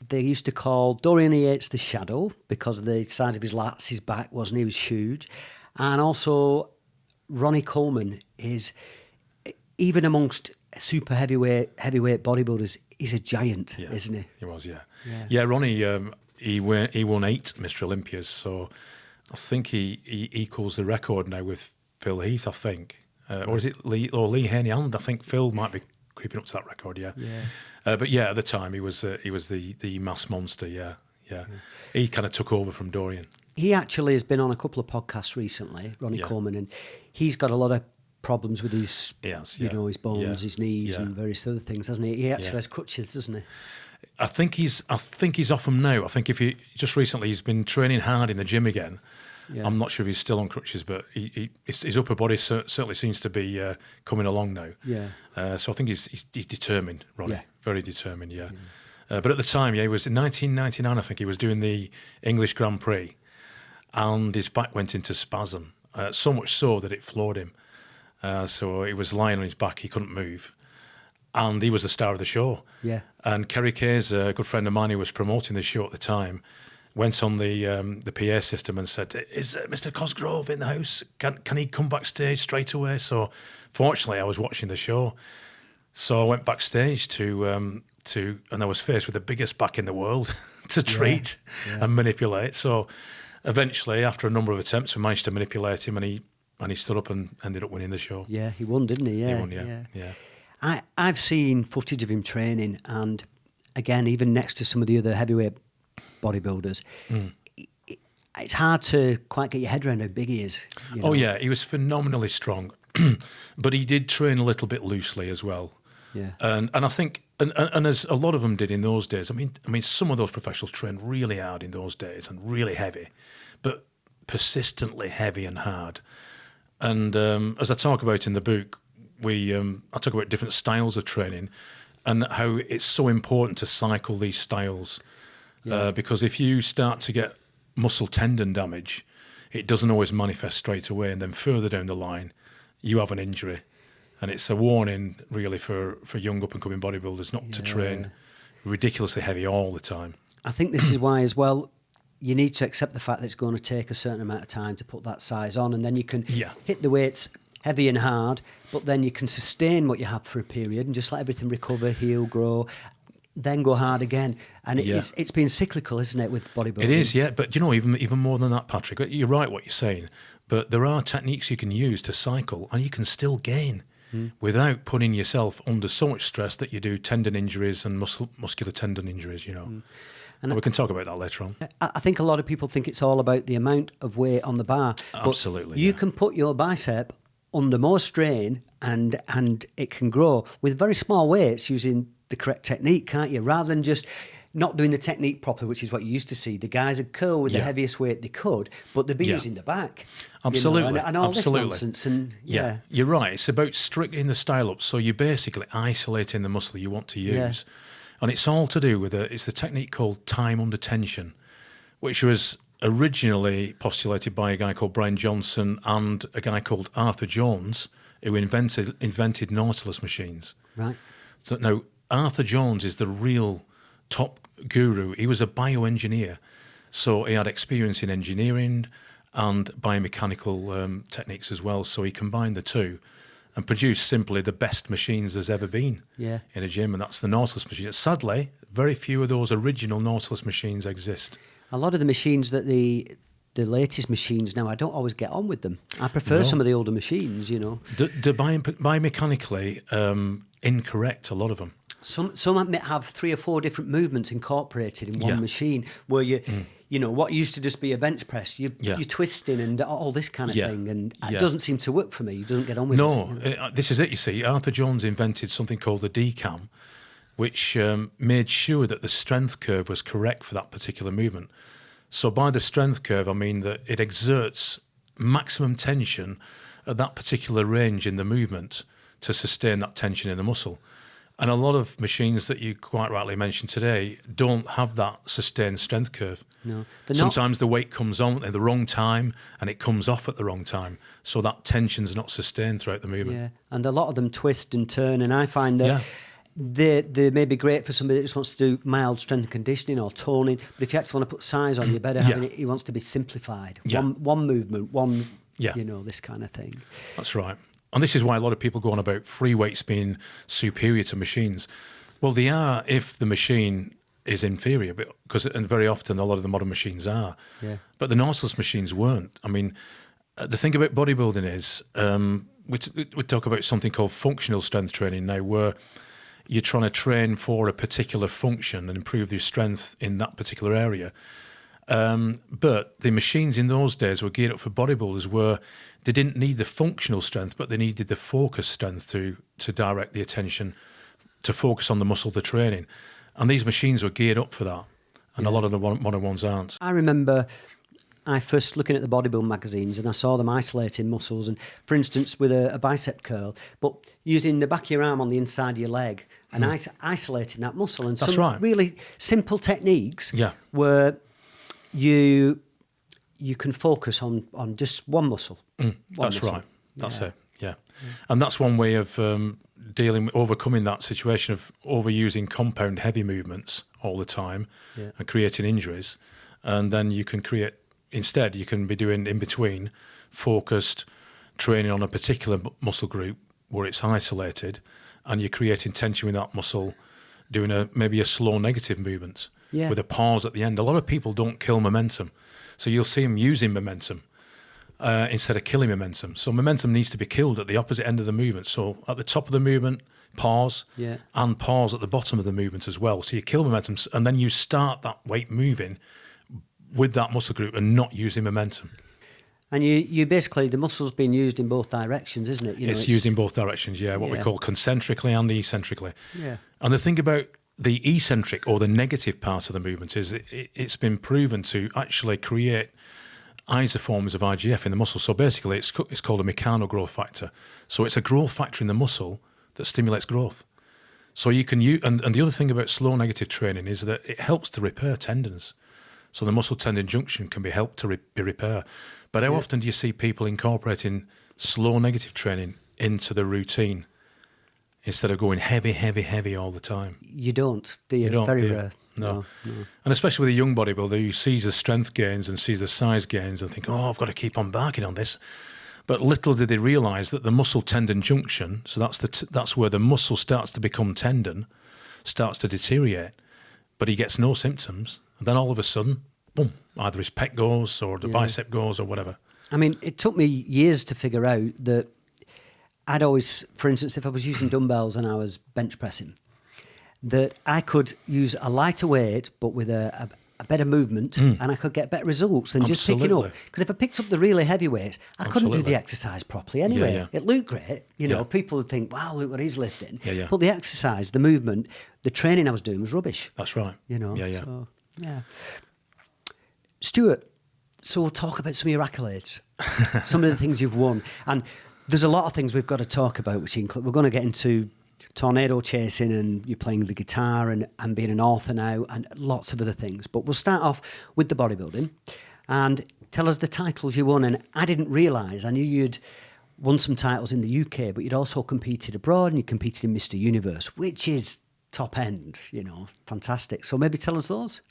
A: they used to call Dorian Yates the Shadow because of the size of his lats, his back wasn't, he was huge. And also, Ronnie Coleman is, even amongst super heavyweight bodybuilders, he's a giant, isn't he?
B: He was, yeah. Ronnie, he won 8 Mr. Olympias, so I think he equals the record now with Phil Heath, I think. Or is it Lee Haney? I think Phil might be creeping up to that record, yeah. But at the time he was the mass monster, yeah. He kind of took over from Dorian.
A: He actually has been on a couple of podcasts recently, Ronnie Coleman, and he's got a lot of problems with his, his bones, his knees, and various other things, hasn't he? He actually has crutches, doesn't he?
B: I think he's off them now. I think just recently he's been training hard in the gym again. Yeah. I'm not sure if he's still on crutches, but his upper body certainly seems to be coming along now. Yeah. So I think he's determined, Ronnie. Yeah. Very determined. Yeah. But at the time, yeah, it was in 1999, I think, he was doing the English Grand Prix, and his back went into spasm, so much so that it floored him. So he was lying on his back, he couldn't move. And he was the star of the show.
A: Yeah.
B: And Kerry Kay's a good friend of mine who was promoting the show at the time, went on the PA system and said, "Is Mr. Cosgrove in the house? Can he come backstage straight away?" So fortunately, I was watching the show. So I went backstage and I was faced with the biggest back in the world to treat and manipulate. So eventually, after a number of attempts, we managed to manipulate him, and he stood up and ended up winning the show.
A: Yeah, he won, didn't he? Yeah,
B: he won, yeah.
A: I've seen footage of him training, and again, even next to some of the other heavyweight bodybuilders, it's hard to quite get your head around how big he is. You know?
B: Oh yeah, he was phenomenally strong, but he did train a little bit loosely as well.
A: Yeah,
B: and I think, and as a lot of them did in those days. I mean, some of those professionals trained really hard in those days and really heavy, but persistently heavy and hard. And as I talk about in the book, I talk about different styles of training and how it's so important to cycle these styles, because if you start to get muscle tendon damage, it doesn't always manifest straight away, and then further down the line, you have an injury. And it's a warning, really, for young up-and-coming bodybuilders not to train ridiculously heavy all the time.
A: I think this is why, as well, you need to accept the fact that it's going to take a certain amount of time to put that size on, and then you can hit the weights heavy and hard, but then you can sustain what you have for a period and just let everything recover, heal, grow, then go hard again. And it's been cyclical, isn't it, with bodybuilding?
B: It is, yeah. But, even more than that, Patrick, you're right what you're saying, but there are techniques you can use to cycle, and you can still gain without putting yourself under so much stress that you do tendon injuries and muscular tendon injuries, And we can talk about that later on.
A: I think a lot of people think it's all about the amount of weight on the bar.
B: Absolutely.
A: You can put your bicep under more strain and it can grow with very small weights using the correct technique, can't you? Rather than just not doing the technique properly, which is what you used to see. The guys would curl with the heaviest weight they could, but they'd be using the back.
B: Absolutely.
A: And all this nonsense. And,
B: you're right. It's about strictening the style up. So you're basically isolating the muscle you want to use.
A: Yeah.
B: And it's all to do with it's the technique called time under tension, which was originally postulated by a guy called Brian Johnson and a guy called Arthur Jones, who invented Nautilus machines.
A: Right.
B: So now Arthur Jones is the real top guru. He was a bioengineer, so he had experience in engineering and biomechanical techniques as well. So he combined the two and produced simply the best machines there's ever been in a gym, and that's the Nautilus machine. Sadly, very few of those original Nautilus machines exist.
A: A lot of the machines that the latest machines now, I don't always get on with them. I prefer some of the older machines,
B: They're biomechanically incorrect, a lot of them.
A: Some have 3 or 4 different movements incorporated in one machine, where what used to just be a bench press, you're twisting and all this kind of thing, and it doesn't seem to work for me. You don't get on with it.
B: No, this is it, you see. Arthur Jones invented something called the D-cam, which made sure that the strength curve was correct for that particular movement. So by the strength curve, I mean that it exerts maximum tension at that particular range in the movement to sustain that tension in the muscle. And a lot of machines that you quite rightly mentioned today don't have that sustained strength curve.
A: No.
B: Sometimes the weight comes on at the wrong time and it comes off at the wrong time. So that tension's not sustained throughout the movement.
A: Yeah, and a lot of them twist and turn, and I find that they may be great for somebody that just wants to do mild strength and conditioning or toning, but if you actually want to put size on, you better have it wants to be simplified. One movement, this kind of thing.
B: That's right. And this is why a lot of people go on about free weights being superior to machines. Well, they are if the machine is inferior, and very often a lot of the modern machines are.
A: Yeah.
B: But the Nautilus machines weren't. I mean, the thing about bodybuilding is we talk about something called functional strength training now, where you're trying to train for a particular function and improve your strength in that particular area. But the machines in those days were geared up for bodybuilders, where they didn't need the functional strength, but they needed the focus strength to direct the attention, to focus on the muscle they're training. And these machines were geared up for that, and a lot of the modern ones aren't.
A: I remember I first looking at the bodybuilding magazines, and I saw them isolating muscles, and for instance with a bicep curl, but using the back of your arm on the inside of your leg and isolating that muscle. And
B: That's
A: some
B: right.
A: really simple techniques
B: Yeah.
A: where you can focus on just one muscle.
B: That's right. That's it. Yeah. And that's one way of overcoming that situation of overusing compound heavy movements all the time and creating injuries. And then you can instead you can be doing in between focused training on a particular muscle group where it's isolated, and you're creating tension with that muscle, doing maybe a slow negative movement with a pause at the end. A lot of people don't kill momentum. So you'll see them using momentum instead of killing momentum. So momentum needs to be killed at the opposite end of the movement. So at the top of the movement, pause, and pause at the bottom of the movement as well. So you kill momentum, and then you start that weight moving with that muscle group and not using momentum.
A: And you basically, the muscle's being used in both directions, isn't it?
B: It's used in both directions, what we call concentrically and eccentrically.
A: Yeah.
B: And the thing about the eccentric or the negative part of the movement is it's been proven to actually create isoforms of IGF in the muscle. So basically it's called a mechanogrowth factor. So it's a growth factor in the muscle that stimulates growth. So you can use, and the other thing about slow negative training is that it helps to repair tendons. So the muscle tendon junction can be helped to be repaired. But how often do you see people incorporating slow negative training into the routine instead of going heavy all the time?
A: You don't, do you? Very rare.
B: No. And especially with a young bodybuilder who sees the strength gains and sees the size gains and think, I've got to keep on barking on this. But little did they realise that the muscle tendon junction, so that's where the muscle starts to become tendon, starts to deteriorate, but he gets no symptoms. And then all of a sudden, boom, either his pec goes or the bicep goes or whatever.
A: I mean, it took me years to figure out that I'd always, for instance, if I was using dumbbells and I was bench pressing, that I could use a lighter weight but with a better movement and I could get better results than just picking up. Because if I picked up the really heavy weights, I couldn't do the exercise properly anyway. It looked great. You know, people would think, wow, look what he's lifting. But the exercise, the movement, the training I was doing was rubbish.
B: That's right.
A: You know?
B: So,
A: Stuart, so we'll talk about some of your accolades, some of the things you've won. And there's a lot of things we've got to talk about, which include, we're going to get into tornado chasing and you're playing the guitar and being an author now and lots of other things. But we'll start off with the bodybuilding and tell us the titles you won. And I didn't realise, I knew you'd won some titles in the UK, but you'd also competed abroad and you competed in Mr. Universe, which is top end, fantastic. So maybe tell us those.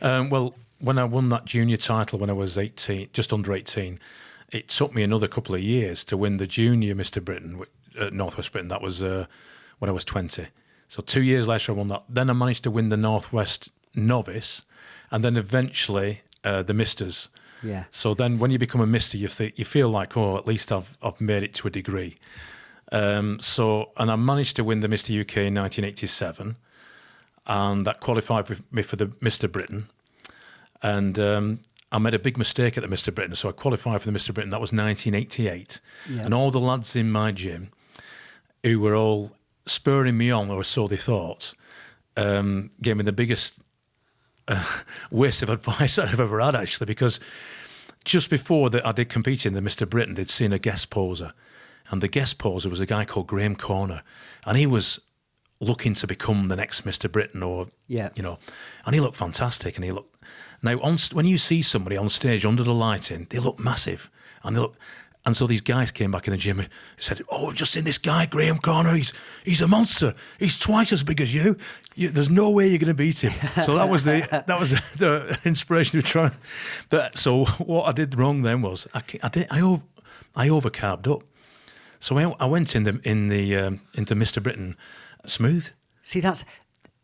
B: Well, when I won that junior title when I was 18, just under 18, it took me another couple of years to win the junior Mr. Britain, Northwest Britain. That was when I was 20. So 2 years later I won that. Then I managed to win the Northwest Novice and then eventually the Misters.
A: Yeah.
B: So then when you become a Mister, you feel like, at least I've made it to a degree. And I managed to win the Mr. UK in 1987 and that qualified me for the Mr. Britain. And I made a big mistake at the Mr. Britain, so I qualified for the Mr. Britain. That was 1988. Yeah. And all the lads in my gym who were all spurring me on, or so they thought, gave me the biggest waste of advice I've ever had, actually, because just before I did compete in the Mr. Britain, they'd seen a guest poser. And the guest poser was a guy called Graham Corner. And he was looking to become the next Mr. Britain and he looked fantastic. And now when you see somebody on stage under the lighting, they look massive. And so these guys came back in the gym and said, we've just seen this guy, Graham Corner. He's a monster. He's twice as big as you. There's no way you're going to beat him. So that was the inspiration to try. So what I did wrong then was I overcarbed up. So I went into Mr. Britain smooth.
A: See, that's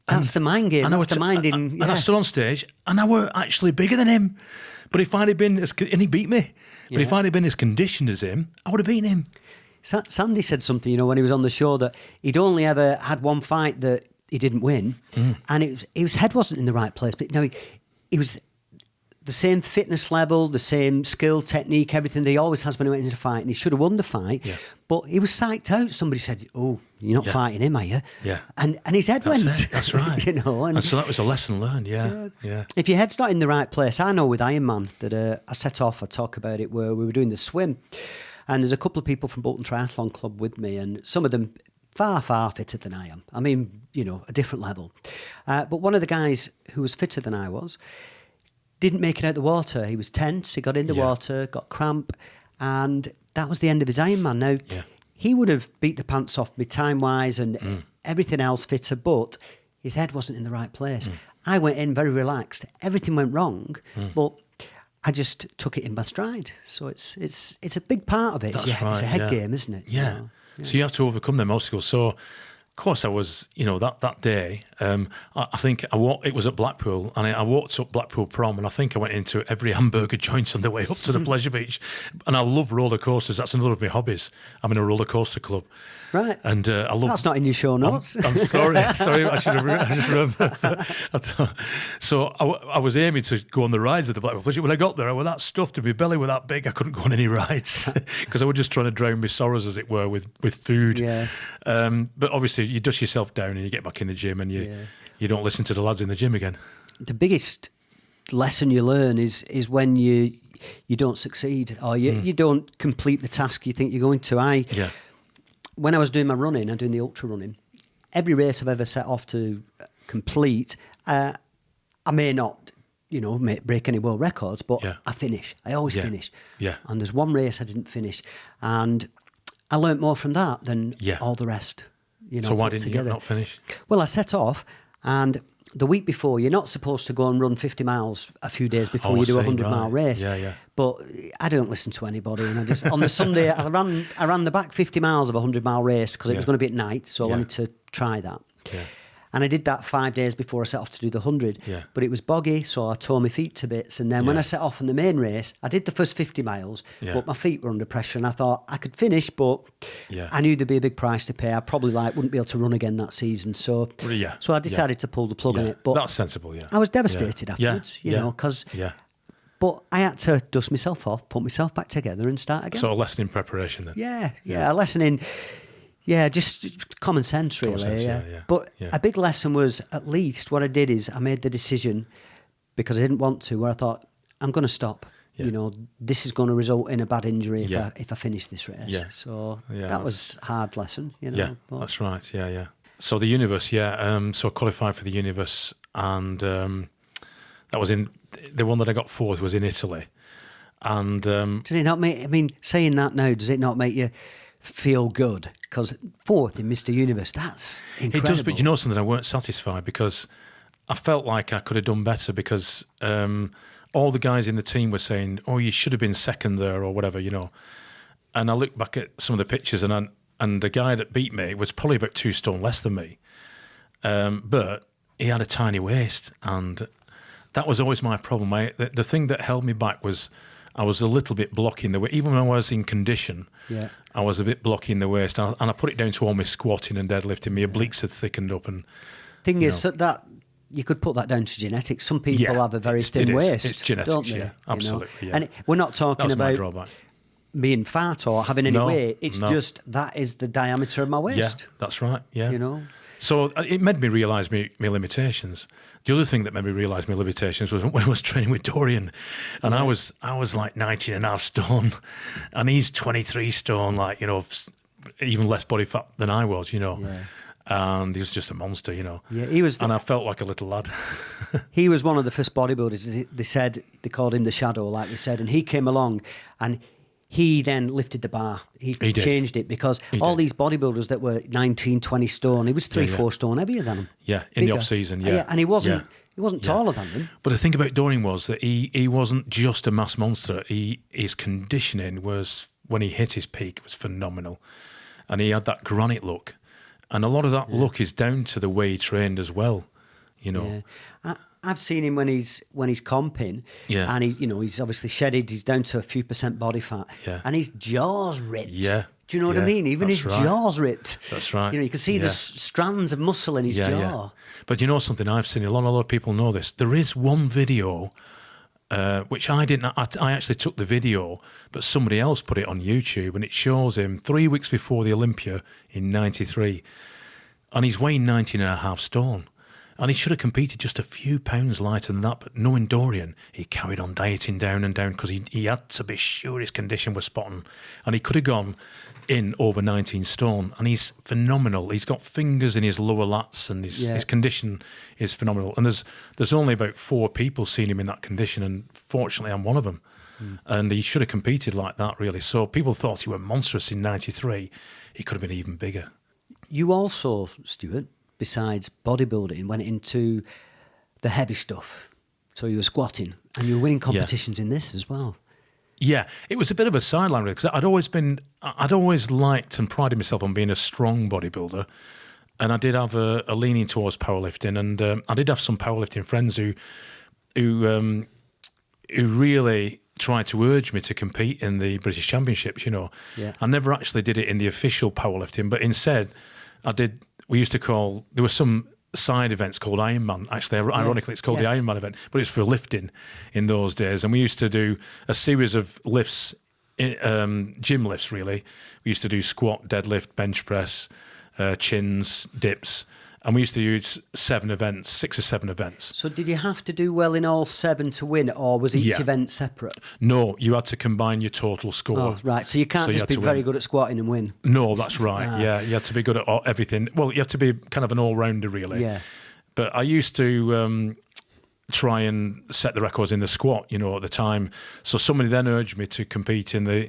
A: the mind game. That's the mind in.
B: And I stood on stage, and I were actually bigger than him. But if I'd have been and he beat me. But if I'd have been as conditioned as him, I would have beaten him.
A: Sandy said something, when he was on the show, that he'd only ever had one fight that he didn't win, and his head wasn't in the right place. But he was the same fitness level, the same skill, technique, everything that he always has when he went into a fight, and he should have won the fight. Yeah. But he was psyched out. Somebody said, "Oh, you're not fighting him, are you?" Yeah. And his head went.
B: That's right.
A: And
B: so that was a lesson learned. Yeah.
A: If your head's not in the right place, I know with Ironman that I set off. I talk about it where we were doing the swim, and there's a couple of people from Bolton Triathlon Club with me, and some of them far, far fitter than I am. I mean, you know, a different level. But one of the guys who was fitter than I was didn't make it out the water. He was tense. He got in the water, got cramp, and that was the end of his Ironman. Now, he would have beat the pants off me time-wise and everything else fitter, but his head wasn't in the right place. I went in very relaxed. Everything went wrong, but I just took it in my stride. So it's a big part of it.
B: That's
A: It's a head game, isn't it?
B: Yeah.
A: You know?
B: So you have to overcome them obstacles. So, of course, I was, you know, that day, I think it was at Blackpool, and I walked up Blackpool Prom, and I think I went into every hamburger joint on the way up to the pleasure beach. And I love roller coasters. That's another of my hobbies. I'm in a roller coaster club.
A: Right.
B: And I love...
A: That's not in your show notes.
B: I'm sorry. I should have I just remembered. So I was aiming to go on the rides at the Blackpool Pleasure. When I got there, I was that stuffed, and my belly was that big, I couldn't go on any rides because I was just trying to drown my sorrows, as it were, with food.
A: Yeah.
B: But obviously, you dust yourself down and you get back in the gym, and you don't listen to the lads in the gym again.
A: The biggest lesson you learn is when you don't succeed, or you don't complete the task you think you're going to. When I was doing my running and doing the ultra running, every race I've ever set off to complete, I may not, you know, break any world records, but I finish. I always finish.
B: Yeah.
A: And there's one race I didn't finish, and I learnt more from that than all the rest. You know,
B: so why didn't you not finish?
A: Well, I set off, and the week before, you're not supposed to go and run 50 miles a few days before you do a 100-mile race.
B: Yeah.
A: But I don't listen to anybody, and I just on the Sunday I ran the back 50 miles of a 100-mile race because it was going to be at night, so I wanted to try that. Yeah. And I did that 5 days before I set off to do the 100.
B: Yeah.
A: But it was boggy, so I tore my feet to bits. And then when I set off on the main race, I did the first 50 miles, but my feet were under pressure, and I thought I could finish, but I knew there'd be a big price to pay. I probably wouldn't be able to run again that season. So I decided to pull the plug on it. But
B: that's sensible,
A: I was devastated afterwards, you know, because... But I had to dust myself off, put myself back together and start again.
B: So a lesson in preparation then?
A: Yeah, a lesson in... Yeah, just common sense, really. But a big lesson was, at least what I did is I made the decision, because I didn't want to, where I thought, I'm going to stop. Yeah. You know, this is going to result in a bad injury if I finish this race. Yeah. So that was a hard lesson, you know.
B: Yeah, that's right. Yeah. So the Universe, so I qualified for the Universe, and that was in... The one that I got fourth was in Italy. And...
A: Did it not make... I mean, saying that now, does it not make you... feel good? Because fourth in Mr. Universe, that's incredible.
B: It does, but you know something, I weren't satisfied because I felt like I could have done better, because all the guys in the team were saying, oh, you should have been second there or whatever, you know. And I look back at some of the pictures, and the guy that beat me was probably about 2 stone less than me, but he had a tiny waist, and that was always my problem. The thing that held me back was I was a little bit blocking the waist. Even when I was in condition, I was a bit blocking the waist. And I put it down to all my squatting and deadlifting. My obliques had thickened up. And
A: thing is, so that you could put that down to genetics. Some people have a very thin waist.
B: It's genetics,
A: don't they?
B: Absolutely.
A: And we're not talking about being fat or having any weight. It's just that is the diameter of my waist.
B: Yeah, that's right. Yeah.
A: You know?
B: So it made me realise my limitations. The other thing that made me realise my limitations was when I was training with Dorian, and I was like 19 and a half stone, and he's 23 stone, like, you know, even less body fat than I was, you know. Yeah. And he was just a monster, you know.
A: Yeah, he was.
B: And I felt like a little lad.
A: He was one of the first bodybuilders. They called him the Shadow, like we said, and he came along and he then lifted the bar. He changed it, because all these bodybuilders that were 19, 20 stone, he was 3-4 stone heavier than them.
B: Yeah, in the off-season,
A: and he wasn't taller than them.
B: But the thing about Dorian was that he wasn't just a mass monster. His conditioning was, when he hit his peak, was phenomenal. And he had that granite look. And a lot of that look is down to the way he trained as well, you know.
A: Yeah. I've seen him when he's comping, and he's obviously shedded. He's down to a few % body fat, and his jaw's ripped. Yeah, do you know what I mean? Even his jaw's ripped.
B: That's right.
A: You know, you can see the strands of muscle in his jaw. Yeah.
B: But you know something I've seen. A lot of people know this. There is one video, which I didn't. I actually took the video, but somebody else put it on YouTube, and it shows him 3 weeks before the Olympia in '93, and he's weighing 19 and a half stone. And he should have competed just a few pounds lighter than that. But knowing Dorian, he carried on dieting down and down because he had to be sure his condition was spot on. And he could have gone in over 19 stone. And he's phenomenal. He's got fingers in his lower lats and his condition is phenomenal. And there's only about 4 people seen him in that condition. And fortunately, I'm one of them. And he should have competed like that, really. So people thought he were monstrous in 93. He could have been even bigger.
A: You also, Stuart, besides bodybuilding, went into the heavy stuff. So you were squatting and you were winning competitions in this as well.
B: Yeah, it was a bit of a sideline, really, because I'd always liked and prided myself on being a strong bodybuilder. And I did have a leaning towards powerlifting. And I did have some powerlifting friends who really tried to urge me to compete in the British Championships, you know.
A: Yeah.
B: I never actually did it in the official powerlifting, but instead we used to call, there were some side events called Ironman. Actually, ironically, it's called the Ironman event, but it's for lifting in those days. And we used to do a series of lifts, gym lifts, really. We used to do squat, deadlift, bench press, chins, dips. And we used to use 6 or 7 events.
A: So did you have to do well in all 7 to win, or was each event separate?
B: No, you had to combine your total score.
A: Oh, right. So you can't just be very good at squatting and win.
B: No, that's right. Yeah, you had to be good at everything. Well, you have to be kind of an all-rounder, really.
A: Yeah.
B: But I used to try and set the records in the squat, you know, at the time. So somebody then urged me to compete in there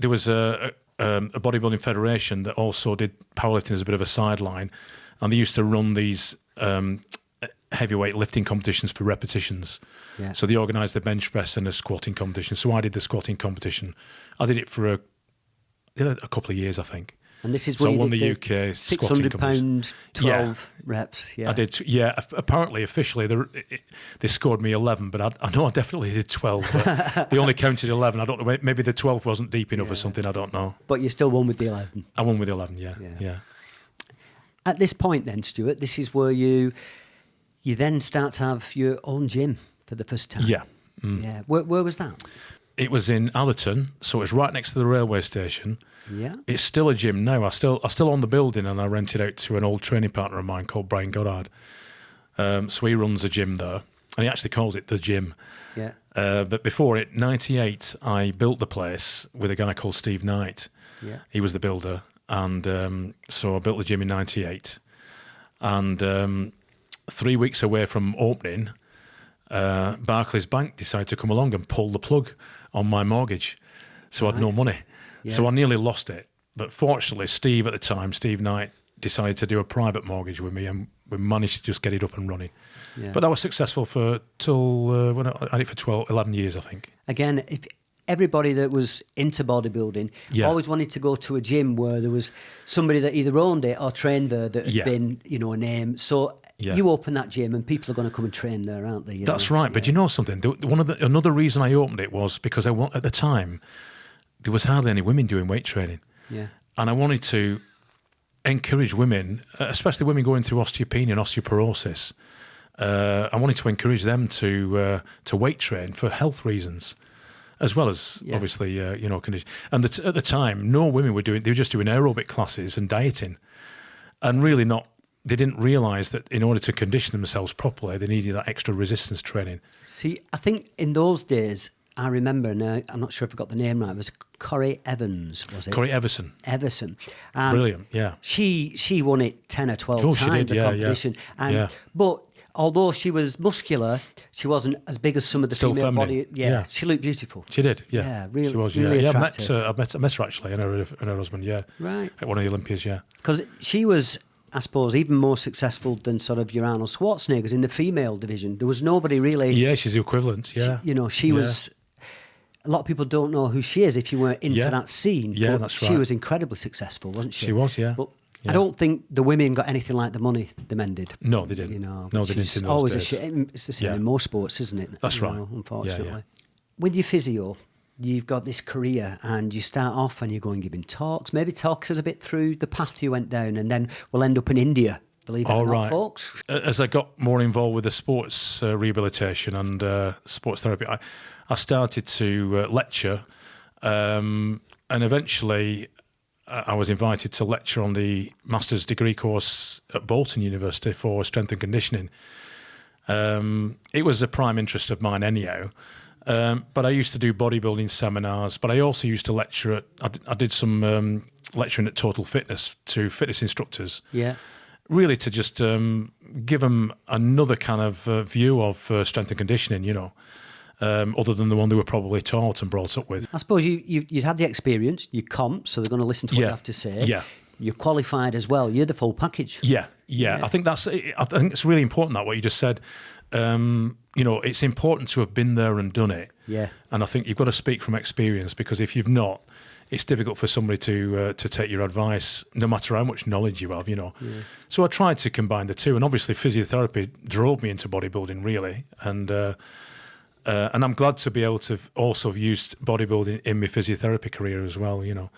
B: was a bodybuilding federation that also did powerlifting as a bit of a sideline, and they used to run these heavyweight lifting competitions for repetitions.
A: Yeah.
B: So they organised the bench press and the squatting competition. So I did the squatting competition. I did it for a couple of years, I think.
A: And this is where
B: I won
A: you
B: the
A: did
B: UK squatting competition.
A: £600, 12 reps. Yeah,
B: I did. Yeah, apparently, officially, they scored me 11, but I know I definitely did 12. But they only counted 11. I don't know. Maybe the 12 wasn't deep enough or something. I don't know.
A: But you still won with the 11.
B: I won with 11. Yeah.
A: At this point, then, Stuart, this is where you then start to have your own gym for the first time.
B: Yeah.
A: Yeah. Where was that?
B: It was in Atherton, so it's right next to the railway station.
A: Yeah.
B: It's still a gym now. I still own the building, and I rent it out to an old training partner of mine called Brian Goddard. So he runs a gym there, and he actually calls it the gym.
A: Yeah.
B: But before it, 98, I built the place with a guy called Steve Knight.
A: Yeah.
B: He was the builder, and so I built the gym in 98. And 3 weeks away from opening, Barclays Bank decided to come along and pull the plug on my mortgage. So I had no money. Yeah. So I nearly lost it. But fortunately, Steve at the time, Steve Knight, decided to do a private mortgage with me, and we managed to just get it up and running. Yeah. But that was successful till when I had it for 11 years, I think.
A: Again, if everybody that was into bodybuilding always wanted to go to a gym where there was somebody that either owned it or trained there that had been, a name. So you open that gym and people are going to come and train there, aren't they?
B: That's right. But you know something? Another reason I opened it was because at the time, there was hardly any women doing weight training.
A: Yeah.
B: And I wanted to encourage women, especially women going through osteopenia and osteoporosis. I wanted to encourage them to weight train for health reasons, as well as obviously condition. And at the time, no women were doing; they were just doing aerobic classes and dieting, and really not. They didn't realise that in order to condition themselves properly, they needed that extra resistance training.
A: See, I think in those days, I remember now. I'm not sure if I got the name right. It was Corrie Evans, was it?
B: Corrie Everson.
A: Brilliant.
B: Yeah.
A: She won it 10 or 12 times.
B: She did,
A: the competition. But although she was muscular, she wasn't as big as some of the
B: Still
A: female
B: feminine.
A: body. Yeah, she looked beautiful.
B: She did. Yeah,
A: really.
B: She was.
A: Really
B: attractive.
A: attractive.
B: I met her actually, and her husband. Yeah,
A: right.
B: At one of the Olympias. Yeah,
A: because she was, I suppose, even more successful than sort of your Arnold Schwarzeneggers in the female division. There was nobody really.
B: Yeah, she's the equivalent. Yeah,
A: she was. A lot of people don't know who she is if you weren't into that scene.
B: Yeah,
A: but
B: that's right.
A: She was incredibly successful, wasn't she?
B: She was, yeah.
A: But I don't think the women got anything like the money the men did.
B: No, they didn't. No, they didn't in those
A: always
B: days.
A: It's the same in most sports, isn't it?
B: That's right.
A: Unfortunately.
B: Yeah.
A: With your physio, you've got this career and you start off and you're going giving talks. Maybe talk us a bit through the path you went down, and then we'll end up in India. Believe it or not, folks.
B: As I got more involved with the sports rehabilitation and sports therapy, I started to lecture, and eventually I was invited to lecture on the master's degree course at Bolton University for strength and conditioning. It was a prime interest of mine anyhow. But I used to do bodybuilding seminars, but I also used to lecture I did some lecturing at Total Fitness to fitness instructors.
A: Yeah.
B: Really to just give them another kind of view of strength and conditioning, you know, other than the one they were probably taught and brought up with.
A: I suppose you'd had the experience, you comp, so they're going to listen to what you have to say.
B: Yeah.
A: You're qualified as well. You're the full package.
B: Yeah. I think it's really important that what you just said. You know, it's important to have been there and done it.
A: Yeah.
B: And I think you've got to speak from experience, because if you've not, it's difficult for somebody to take your advice, no matter how much knowledge you have, you know. Yeah. So I tried to combine the two, and obviously physiotherapy drove me into bodybuilding, really. And I'm glad to be able to also have used bodybuilding in my physiotherapy career as well, you know.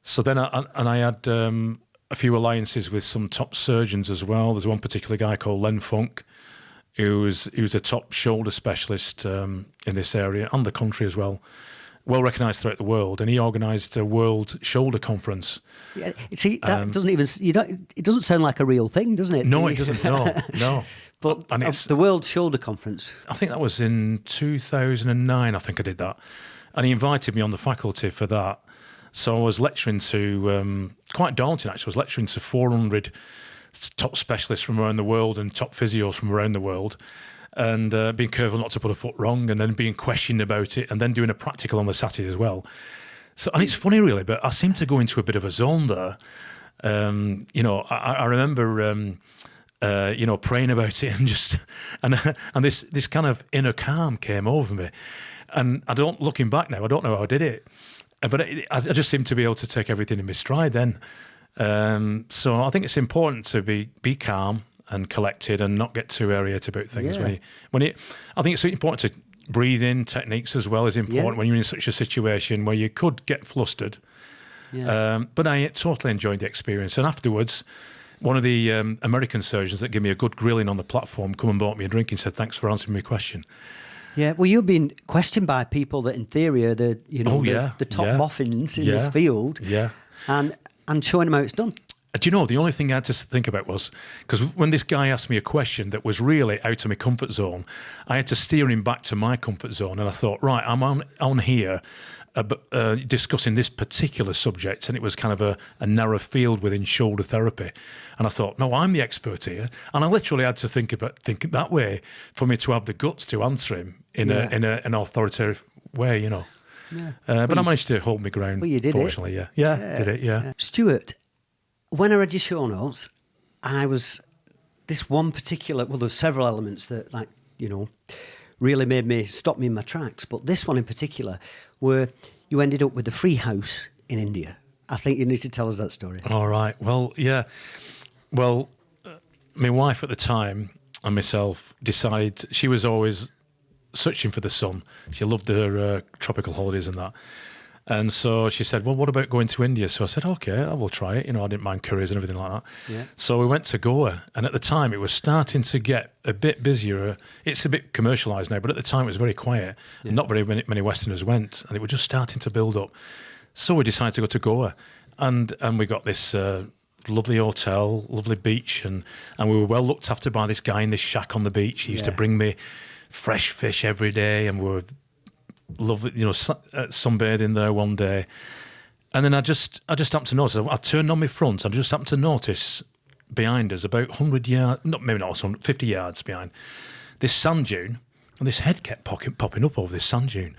B: So then I had a few alliances with some top surgeons as well. There's one particular guy called Len Funk, who was a top shoulder specialist in this area and the country as well, well recognised throughout the world, and he organised a World Shoulder Conference.
A: Yeah, see, that doesn't even it doesn't sound like a real thing, doesn't it?
B: No, it doesn't. No.
A: But and it's the World Shoulder Conference.
B: I think that was in 2009. I think I did that, and he invited me on the faculty for that. So I was lecturing to quite daunting actually. I was lecturing to 400 top specialists from around the world and top physios from around the world, and being careful not to put a foot wrong, and then being questioned about it, and then doing a practical on the Saturday as well. So, and it's funny really, but I seem to go into a bit of a zone there. You know, I remember you know, praying about it and just and this kind of inner calm came over me, and looking back now, I don't know how I did it, but I just seem to be able to take everything in my stride then. So I think it's important to be calm and collected and not get too irate about things. Yeah. I think it's important to breathe in techniques as well is important when you're in such a situation where you could get flustered. Yeah. But I totally enjoyed the experience. And afterwards, one of the American surgeons that gave me a good grilling on the platform come and bought me a drink and said, "Thanks for answering my question."
A: Yeah, well, you've been questioned by people that in theory are the top boffins in this field.
B: Yeah.
A: And showing them how it's done.
B: Do you know, the only thing I had to think about was, because when this guy asked me a question that was really out of my comfort zone, I had to steer him back to my comfort zone. And I thought, right, I'm on here discussing this particular subject, and it was kind of a narrow field within shoulder therapy. And I thought, no, I'm the expert here. And I literally had to think that way for me to have the guts to answer him in an authoritative way, you know. Yeah. But I managed to hold my ground.
A: Well, you did
B: fortunately, it. Did it, yeah.
A: Stuart, when I read your show notes, this one particular, well, there's several elements that, like, you know, really stop me in my tracks. But this one in particular, where you ended up with a free house in India. I think you need to tell us that story.
B: All right. Well, yeah. Well, my wife at the time and myself decided she was always searching for the sun. She loved her tropical holidays and that. And so she said, well, what about going to India? So I said, okay, I will try it. You know, I didn't mind curries and everything like that. Yeah. So we went to Goa. And at the time, it was starting to get a bit busier. It's a bit commercialised now, but at the time, it was very quiet. Yeah. And not very many Westerners went. And it was just starting to build up. So we decided to go to Goa. And we got this lovely hotel, lovely beach. And we were well looked after by this guy in this shack on the beach. He used to bring me fresh fish every day, and we were lovely, you know, sunbathing there one day. And then I just happened to notice, I turned on my front, and I just happened to notice behind us, about 100 yards, maybe not 50 yards behind, this sand dune, and this head kept popping up over this sand dune.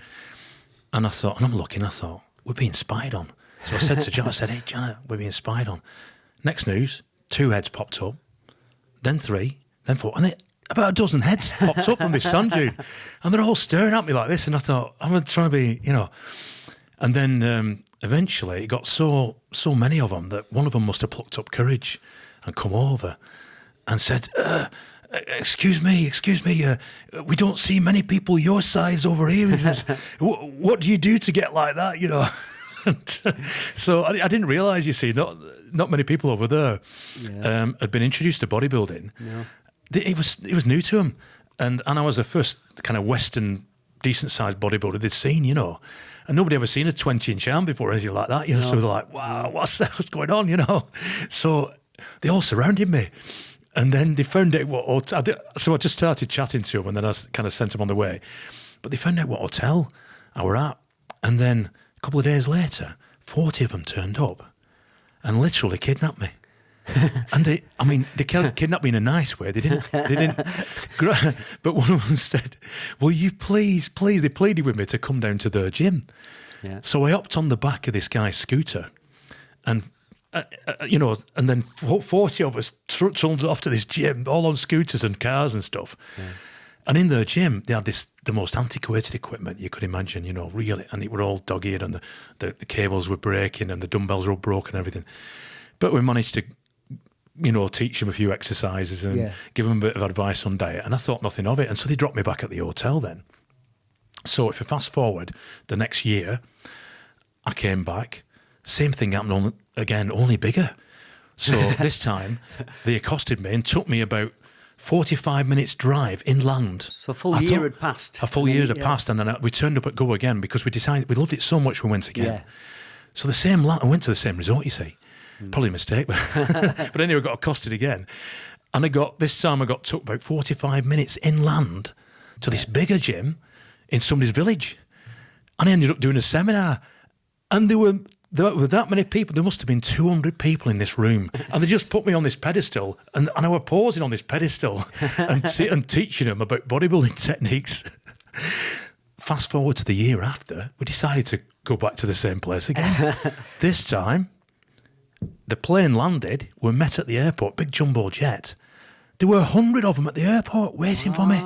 B: And I thought, and I'm looking, I thought, we're being spied on. So I said to Janet, hey, Janet, we're being spied on. Next news, 2 heads popped up, then 3, then 4, and about a dozen heads popped up from this sand dune, and they're all staring at me like this. And I thought, I'm going to try to be, you know. And then eventually it got so many of them that one of them must have plucked up courage and come over and said, excuse me, we don't see many people your size over here. What do you do to get like that, you know? So I didn't realise, you see, not many people over there had been introduced to bodybuilding. No. It was new to him, and I was the first kind of Western decent-sized bodybuilder they'd seen, you know. And nobody ever seen a 20-inch arm before or anything like that, you know. No. So they're like, wow, what's going on, you know? So they all surrounded me. And then they found out so I just started chatting to them, and then I kind of sent them on the way. But they found out what hotel I were at. And then a couple of days later, 40 of them turned up and literally kidnapped me. And they kidnapped me in a nice way. They didn't. But one of them said, "Will you please?" They pleaded with me to come down to their gym. Yeah. So I hopped on the back of this guy's scooter, and and then 40 of us trundled off to this gym, all on scooters and cars and stuff. Yeah. And in their gym, they had the most antiquated equipment you could imagine, you know, really, and it were all dog-eared, and the cables were breaking, and the dumbbells were all broken and everything. But we managed to, you know, teach them a few exercises and give them a bit of advice on diet. And I thought nothing of it. And so they dropped me back at the hotel then. So if you fast forward the next year, I came back. Same thing happened again, only bigger. So this time they accosted me and took me about 45 minutes drive inland.
A: So a full year had passed.
B: A full year had passed. And then we turned up at Go again because we decided we loved it so much we went again. Yeah. So the same land, I went to the same resort, you see. Probably a mistake, but anyway, I got accosted again. And this time I got took about 45 minutes inland to this bigger gym in somebody's village. And I ended up doing a seminar. And there were that many people. There must have been 200 people in this room. And they just put me on this pedestal. And I was pausing on this pedestal and teaching them about bodybuilding techniques. Fast forward to the year after, we decided to go back to the same place again. This time, the plane landed, we met at the airport, big jumbo jet. There were 100 of them at the airport waiting for me.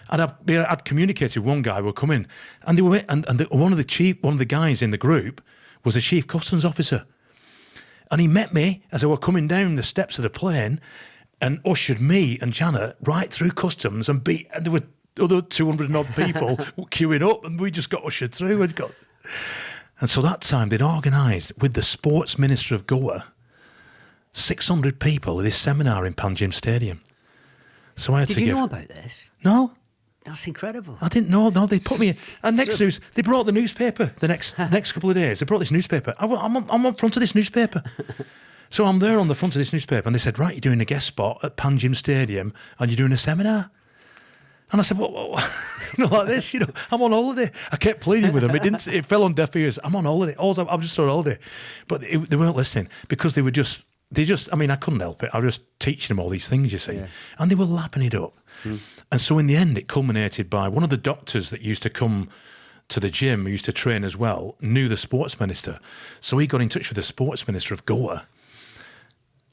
B: And I'd communicated with one guy who were coming, and one of the guys in the group was a chief customs officer. And he met me as I were coming down the steps of the plane and ushered me and Janet right through customs and there were other 200 and odd people queuing up, and we just got ushered through and so that time they'd organised with the sports minister of Goa 600 people at this seminar in Panjim Stadium. So I had
A: Did you know about this?
B: No.
A: That's incredible.
B: I didn't know. No, they put me in. And next news, they brought the newspaper the next couple of days. They brought this newspaper. I'm on front of this newspaper. So I'm there on the front of this newspaper, and they said, right, you're doing a guest spot at Panjim Stadium and you're doing a seminar. And I said, well, like this, I'm on holiday. I kept pleading with them. It fell on deaf ears. I'm on holiday. I'm just on holiday. But they weren't listening because I couldn't help it. I was just teaching them all these things, you see. Yeah. And they were lapping it up. Mm. And so in the end, it culminated by one of the doctors that used to come to the gym, who used to train as well, knew the sports minister. So he got in touch with the sports minister of Goa.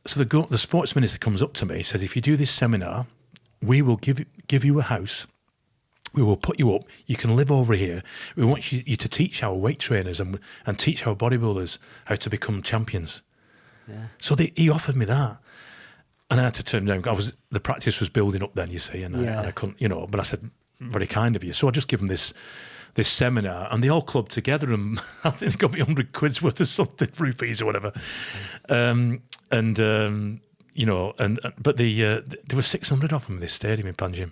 B: So the sports minister comes up to me, says, if you do this seminar, we will give you a house. We will put you up. You can live over here. We want you to teach our weight trainers and teach our bodybuilders how to become champions. Yeah. So he offered me that. And I had to turn down. The practice was building up then, you see, and I couldn't, but I said, very kind of you. So I just give them this seminar, and they all clubbed together, and I think they got me 100 quid's worth of something, rupees or whatever. But there were 600 of them in this stadium in Panjim.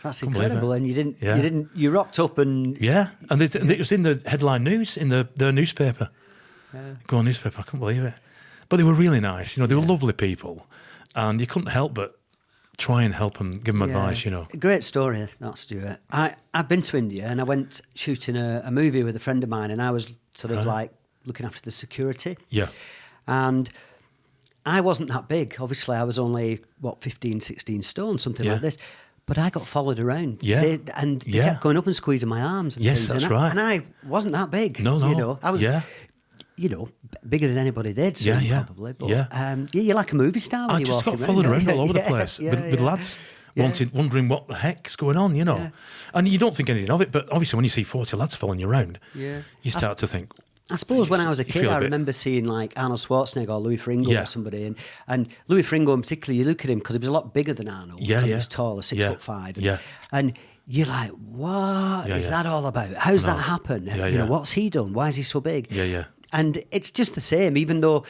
A: That's incredible. And you rocked up and...
B: Yeah, and it was in the headline news, in their newspaper. Yeah. Go on newspaper, I couldn't believe it. But they were really nice, they were lovely people. And you couldn't help but try and help them, give them advice,
A: Great story, that, Stuart. I've been to India, and I went shooting a movie with a friend of mine, and I was sort of like looking after the security. Yeah. And I wasn't that big. Obviously, I was only, 15, 16 stone, something like this. But I got followed around. Yeah. They kept going up and squeezing my arms and things.
B: Yes, that's right.
A: And I wasn't that big.
B: No.
A: I was... bigger than anybody they'd seen, probably. But, you're like a movie star when you're walking around.
B: I just got followed around all over the place with lads wondering what the heck's going on, Yeah. And you don't think anything of it, but obviously when you see 40 lads following you around, you start to think...
A: I suppose when I was a kid, I remember seeing like Arnold Schwarzenegger or Louis Fringo or somebody. And Louis Fringo in particular, you look at him because he was a lot bigger than Arnold. Yeah, he was taller, 6'5". And you're like, what is that all about? How's that happen? What's he done? Why is he so big? And it's just the same, even though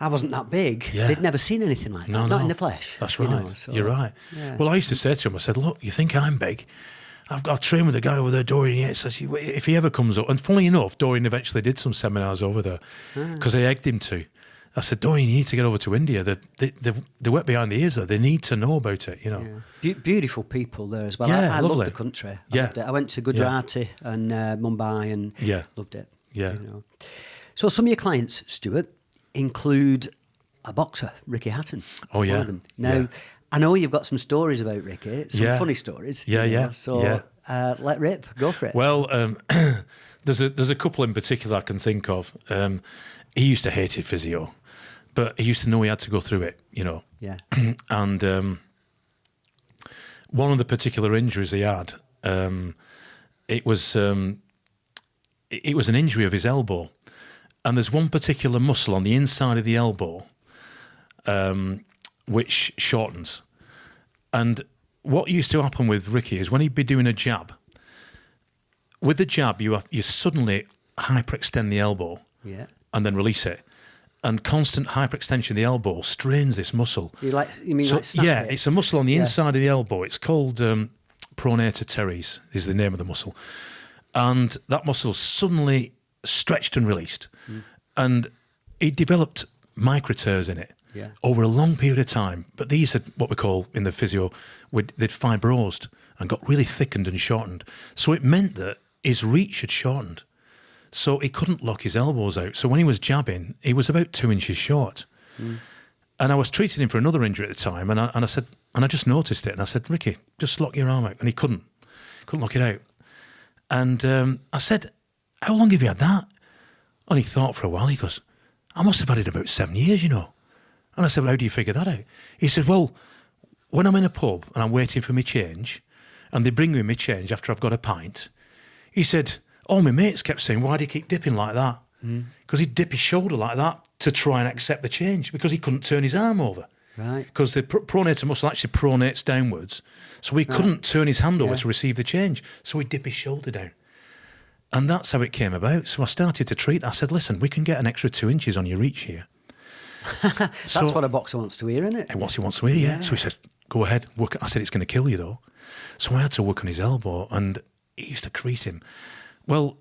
A: I wasn't that big. They'd never seen anything like that, not in the flesh.
B: That's right. You're right. Yeah. Well, I used to say to him, I said, look, you think I'm big? I've trained with a guy over there, Dorian Yates. If he ever comes up, and funnily enough, Dorian eventually did some seminars over there because I egged him to. I said, Dorian, you need to get over to India. They're wet behind the ears there. They need to know about it, you know.
A: Yeah. Beautiful people there as well.
B: Yeah,
A: I
B: lovely.
A: loved the country. Loved it. I went to Gujarati and Mumbai and loved it.
B: Yeah.
A: You know. So some of your clients, Stuart, include a boxer, Ricky Hatton.
B: Oh, yeah.
A: One of them. Now, I know you've got some stories about Ricky, some funny stories.
B: Yeah,
A: you know,
B: yeah.
A: So let rip, go for it.
B: Well, there's a couple in particular I can think of. He used to hate physio, but he used to know he had to go through it, you know.
A: Yeah.
B: And one of the particular injuries he had, it was an injury of his elbow. And there's one particular muscle on the inside of the elbow which shortens. And what used to happen with Ricky is when he'd be doing a jab, with the jab you suddenly hyperextend the elbow and then release it. And constant hyperextension of the elbow strains this muscle.
A: You mean snap it?
B: It's a muscle on the inside of the elbow. It's called pronator teres is the name of the muscle. And that muscle suddenly stretched and released. And it developed micro tears in it over a long period of time. But these are what we call, in the physio, they'd fibrosed and got really thickened and shortened. So it meant that his reach had shortened. So he couldn't lock his elbows out. So when he was jabbing, he was about 2 inches short. And I was treating him for another injury at the time, and I said, and I just noticed it, and I said, Ricky, just lock your arm out. And he couldn't lock it out. And I said, how long have you had that? And he thought for a while. He goes, I must have had it about 7 years, you know. And I said, well, how do you figure that out? He said, well, when I'm in a pub and I'm waiting for my change, and they bring me my change after I've got a pint, he said, all my mates kept saying, why do you keep dipping like that? Because he'd dip his shoulder like that to try and accept the change, because he couldn't turn his arm over.
A: Right.
B: Because the pronator muscle actually pronates downwards, so he couldn't turn his hand over to receive the change, so he'd dip his shoulder down. And that's how it came about. So I started to treat. I said, listen, we can get an extra 2 inches on your reach here.
A: That's what a boxer wants to hear, isn't it?
B: What he wants to hear, yeah. So he said, go ahead, work. I said, it's going to kill you, though. So I had to work on his elbow, and it used to crease him. Well,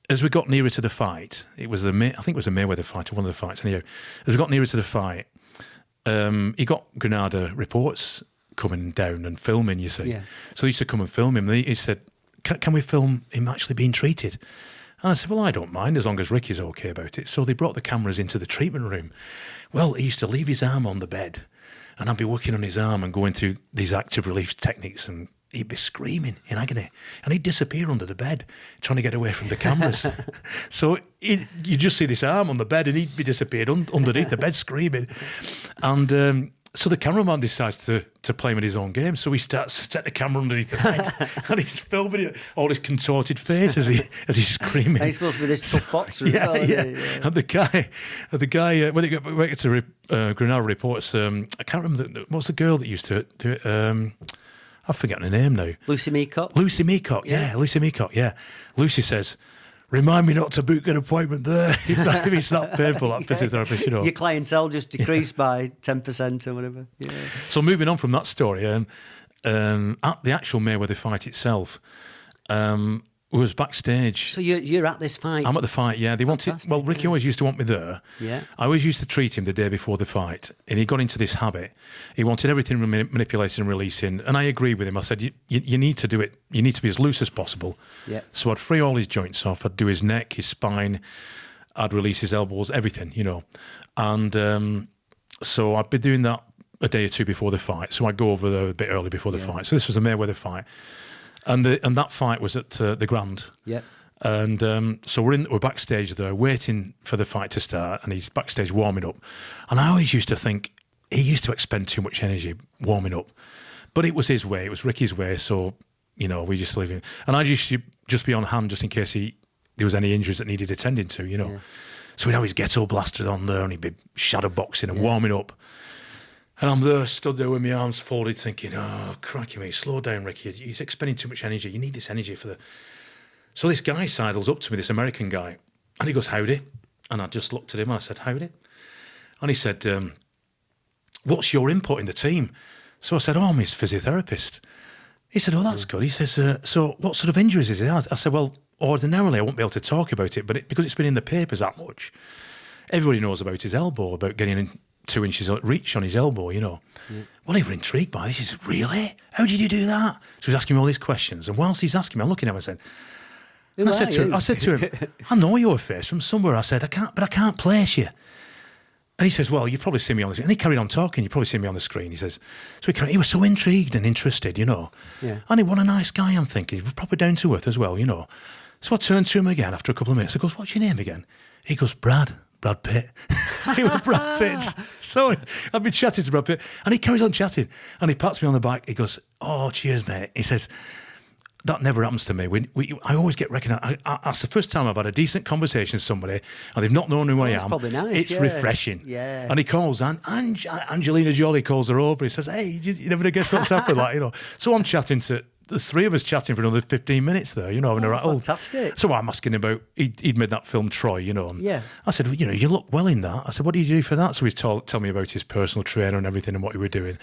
B: as we got nearer to the fight, I think it was a Mayweather fight, or one of the fights. Anyhow, as we got nearer to the fight, he got Granada reports coming down and filming, you see. Yeah. So he used to come and film him. He said, can we film him actually being treated? And I said, well, I don't mind as long as Ricky's okay about it. So they brought the cameras into the treatment room. Well, he used to leave his arm on the bed, and I'd be working on his arm and going through these active relief techniques, and he'd be screaming in agony, and he'd disappear under the bed, trying to get away from the cameras. So you just see this arm on the bed, and he'd be disappeared underneath the bed screaming. And so the cameraman decides to play him in his own game. So he starts to set the camera underneath the bed, and he's filming it, all his contorted face as he's screaming.
A: And he's supposed to be this tough boxer.
B: Yeah. And the guy, when it went to Granada reports, I can't remember what's the girl that used to do it. I've forgotten her name now.
A: Lucy Meacock.
B: Lucy Meacock, Lucy Meacock, yeah. Lucy says, remind me not to book an appointment there if it's that painful, that physiotherapist, you know.
A: Your clientele just decreased by 10% or whatever. Yeah.
B: So moving on from that story, at the actual Mayweather fight itself, we was backstage.
A: So you're at this fight?
B: I'm at the fight, yeah. They wanted. Well, Ricky always used to want me there.
A: Yeah.
B: I always used to treat him the day before the fight, and he got into this habit. He wanted everything manipulating and releasing, and I agreed with him. I said, you need to do it. You need to be as loose as possible.
A: Yeah.
B: So I'd free all his joints off. I'd do his neck, his spine. I'd release his elbows, everything, you know. And so I'd be doing that a day or two before the fight. So I'd go over there a bit early before the fight. So this was a Mayweather fight. And that fight was at the Grand.
A: Yeah.
B: And so we're backstage there waiting for the fight to start, and he's backstage warming up. And I always used to think he used to expend too much energy warming up. But it was his way, it was Ricky's way, so, you know, we just leave him. And I used to just be on hand just in case there was any injuries that needed attending to, you know. Yeah. So he'd always get all blasted on there, and he'd be shadow boxing and warming up. And I'm there, stood there with my arms folded, thinking, oh, crikey, mate, slow down, Ricky. He's expending too much energy. You need this energy for the... So this guy sidles up to me, this American guy, and he goes, howdy. And I just looked at him and I said, howdy. And he said, what's your input in the team? So I said, oh, I'm his physiotherapist. He said, oh, that's good. He says, so what sort of injuries is it? I said, well, ordinarily I won't be able to talk about it, but because it's been in the papers that much, everybody knows about his elbow, about getting in 2 inches of reach on his elbow, you know. Yeah. Well, he was intrigued by this. He said, really? How did you do that? So he's asking me all these questions. And whilst he's asking me, I'm looking at him, I said to him, I know your face from somewhere. I said, I can't place you. And he says, well, you've probably seen me on the screen. And he carried on talking. You've probably seen me on the screen. He says, he was so intrigued and interested, you know. Yeah. And what a nice guy, I'm thinking. He was probably down to earth as well, you know. So I turned to him again after a couple of minutes. I goes, what's your name again? He goes, Brad Pitt. He was Brad Pitt. So I've been chatting to Brad Pitt. And he carries on chatting. And he pats me on the back. He goes, oh, cheers, mate. He says, that never happens to me. I always get recognised. That's the first time I've had a decent conversation with somebody and they've not known who I am.
A: It's probably nice.
B: It's refreshing.
A: Yeah.
B: And he calls, Angelina Jolie calls her over. He says, hey, you never guess what's happened, like, you know. So I'm chatting there's 3 of us chatting for another 15 minutes there, you know, having a rattle.
A: Fantastic.
B: So I'm asking him about, he'd made that film Troy, you know. And
A: yeah.
B: I said, well, you know, you look well in that. I said, what do you do for that? So he's tell me about his personal trainer and everything and what he was doing.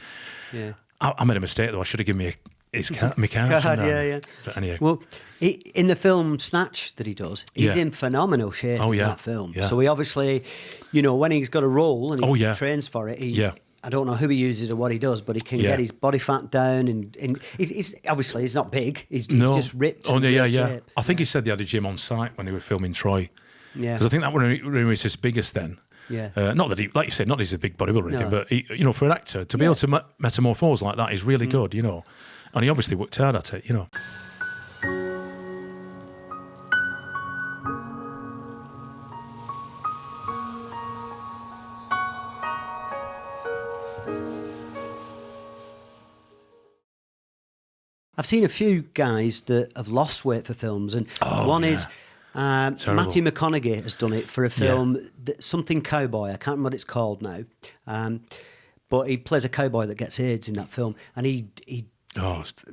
A: Yeah.
B: I made a mistake, though. I should have given me my card.
A: Yeah.
B: But anyway.
A: Well, in the film Snatch that he does, he's in phenomenal shape in that film. Yeah. So he obviously, you know, when he's got a role and he trains for it, I don't know who he uses or what he does, but he can get his body fat down, and he's obviously he's not big. He's just ripped.
B: Oh, yeah. Shape. I think he said they had a gym on site when they were filming Troy.
A: Yeah,
B: because I think that when he was his biggest then.
A: Yeah.
B: Not that he, like you said, not that he's a big bodybuilder or anything, but he, you know, for an actor to be able to metamorphose like that is really good, you know, and he obviously worked hard at it, you know.
A: I've seen a few guys that have lost weight for films, and one is Matthew McConaughey has done it for a film, something cowboy. I can't remember what it's called now, but he plays a cowboy that gets AIDS in that film, and he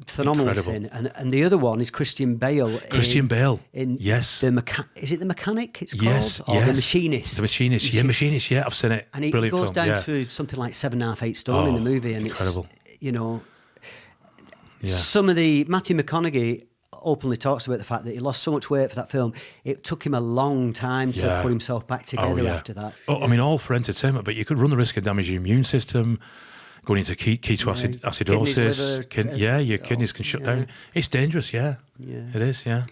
A: phenomenally thin. And the other one is Christian Bale.
B: Yes.
A: Is it The Mechanic? It's called,
B: yes.
A: The Machinist.
B: The Machinist. Yeah, Machinist. Yeah, I've seen it.
A: And he goes down to something like 7.5, 8 stone in the movie, and
B: incredible.
A: It's, you know. Yeah. Some of the Matthew McConaughey openly talks about the fact that he lost so much weight for that film. It took him a long time to put himself back together after that.
B: I mean, all for entertainment, but you could run the risk of damaging your immune system, going into ketoacidosis. Your kidneys can shut down. It's dangerous. Yeah, it is. Yeah.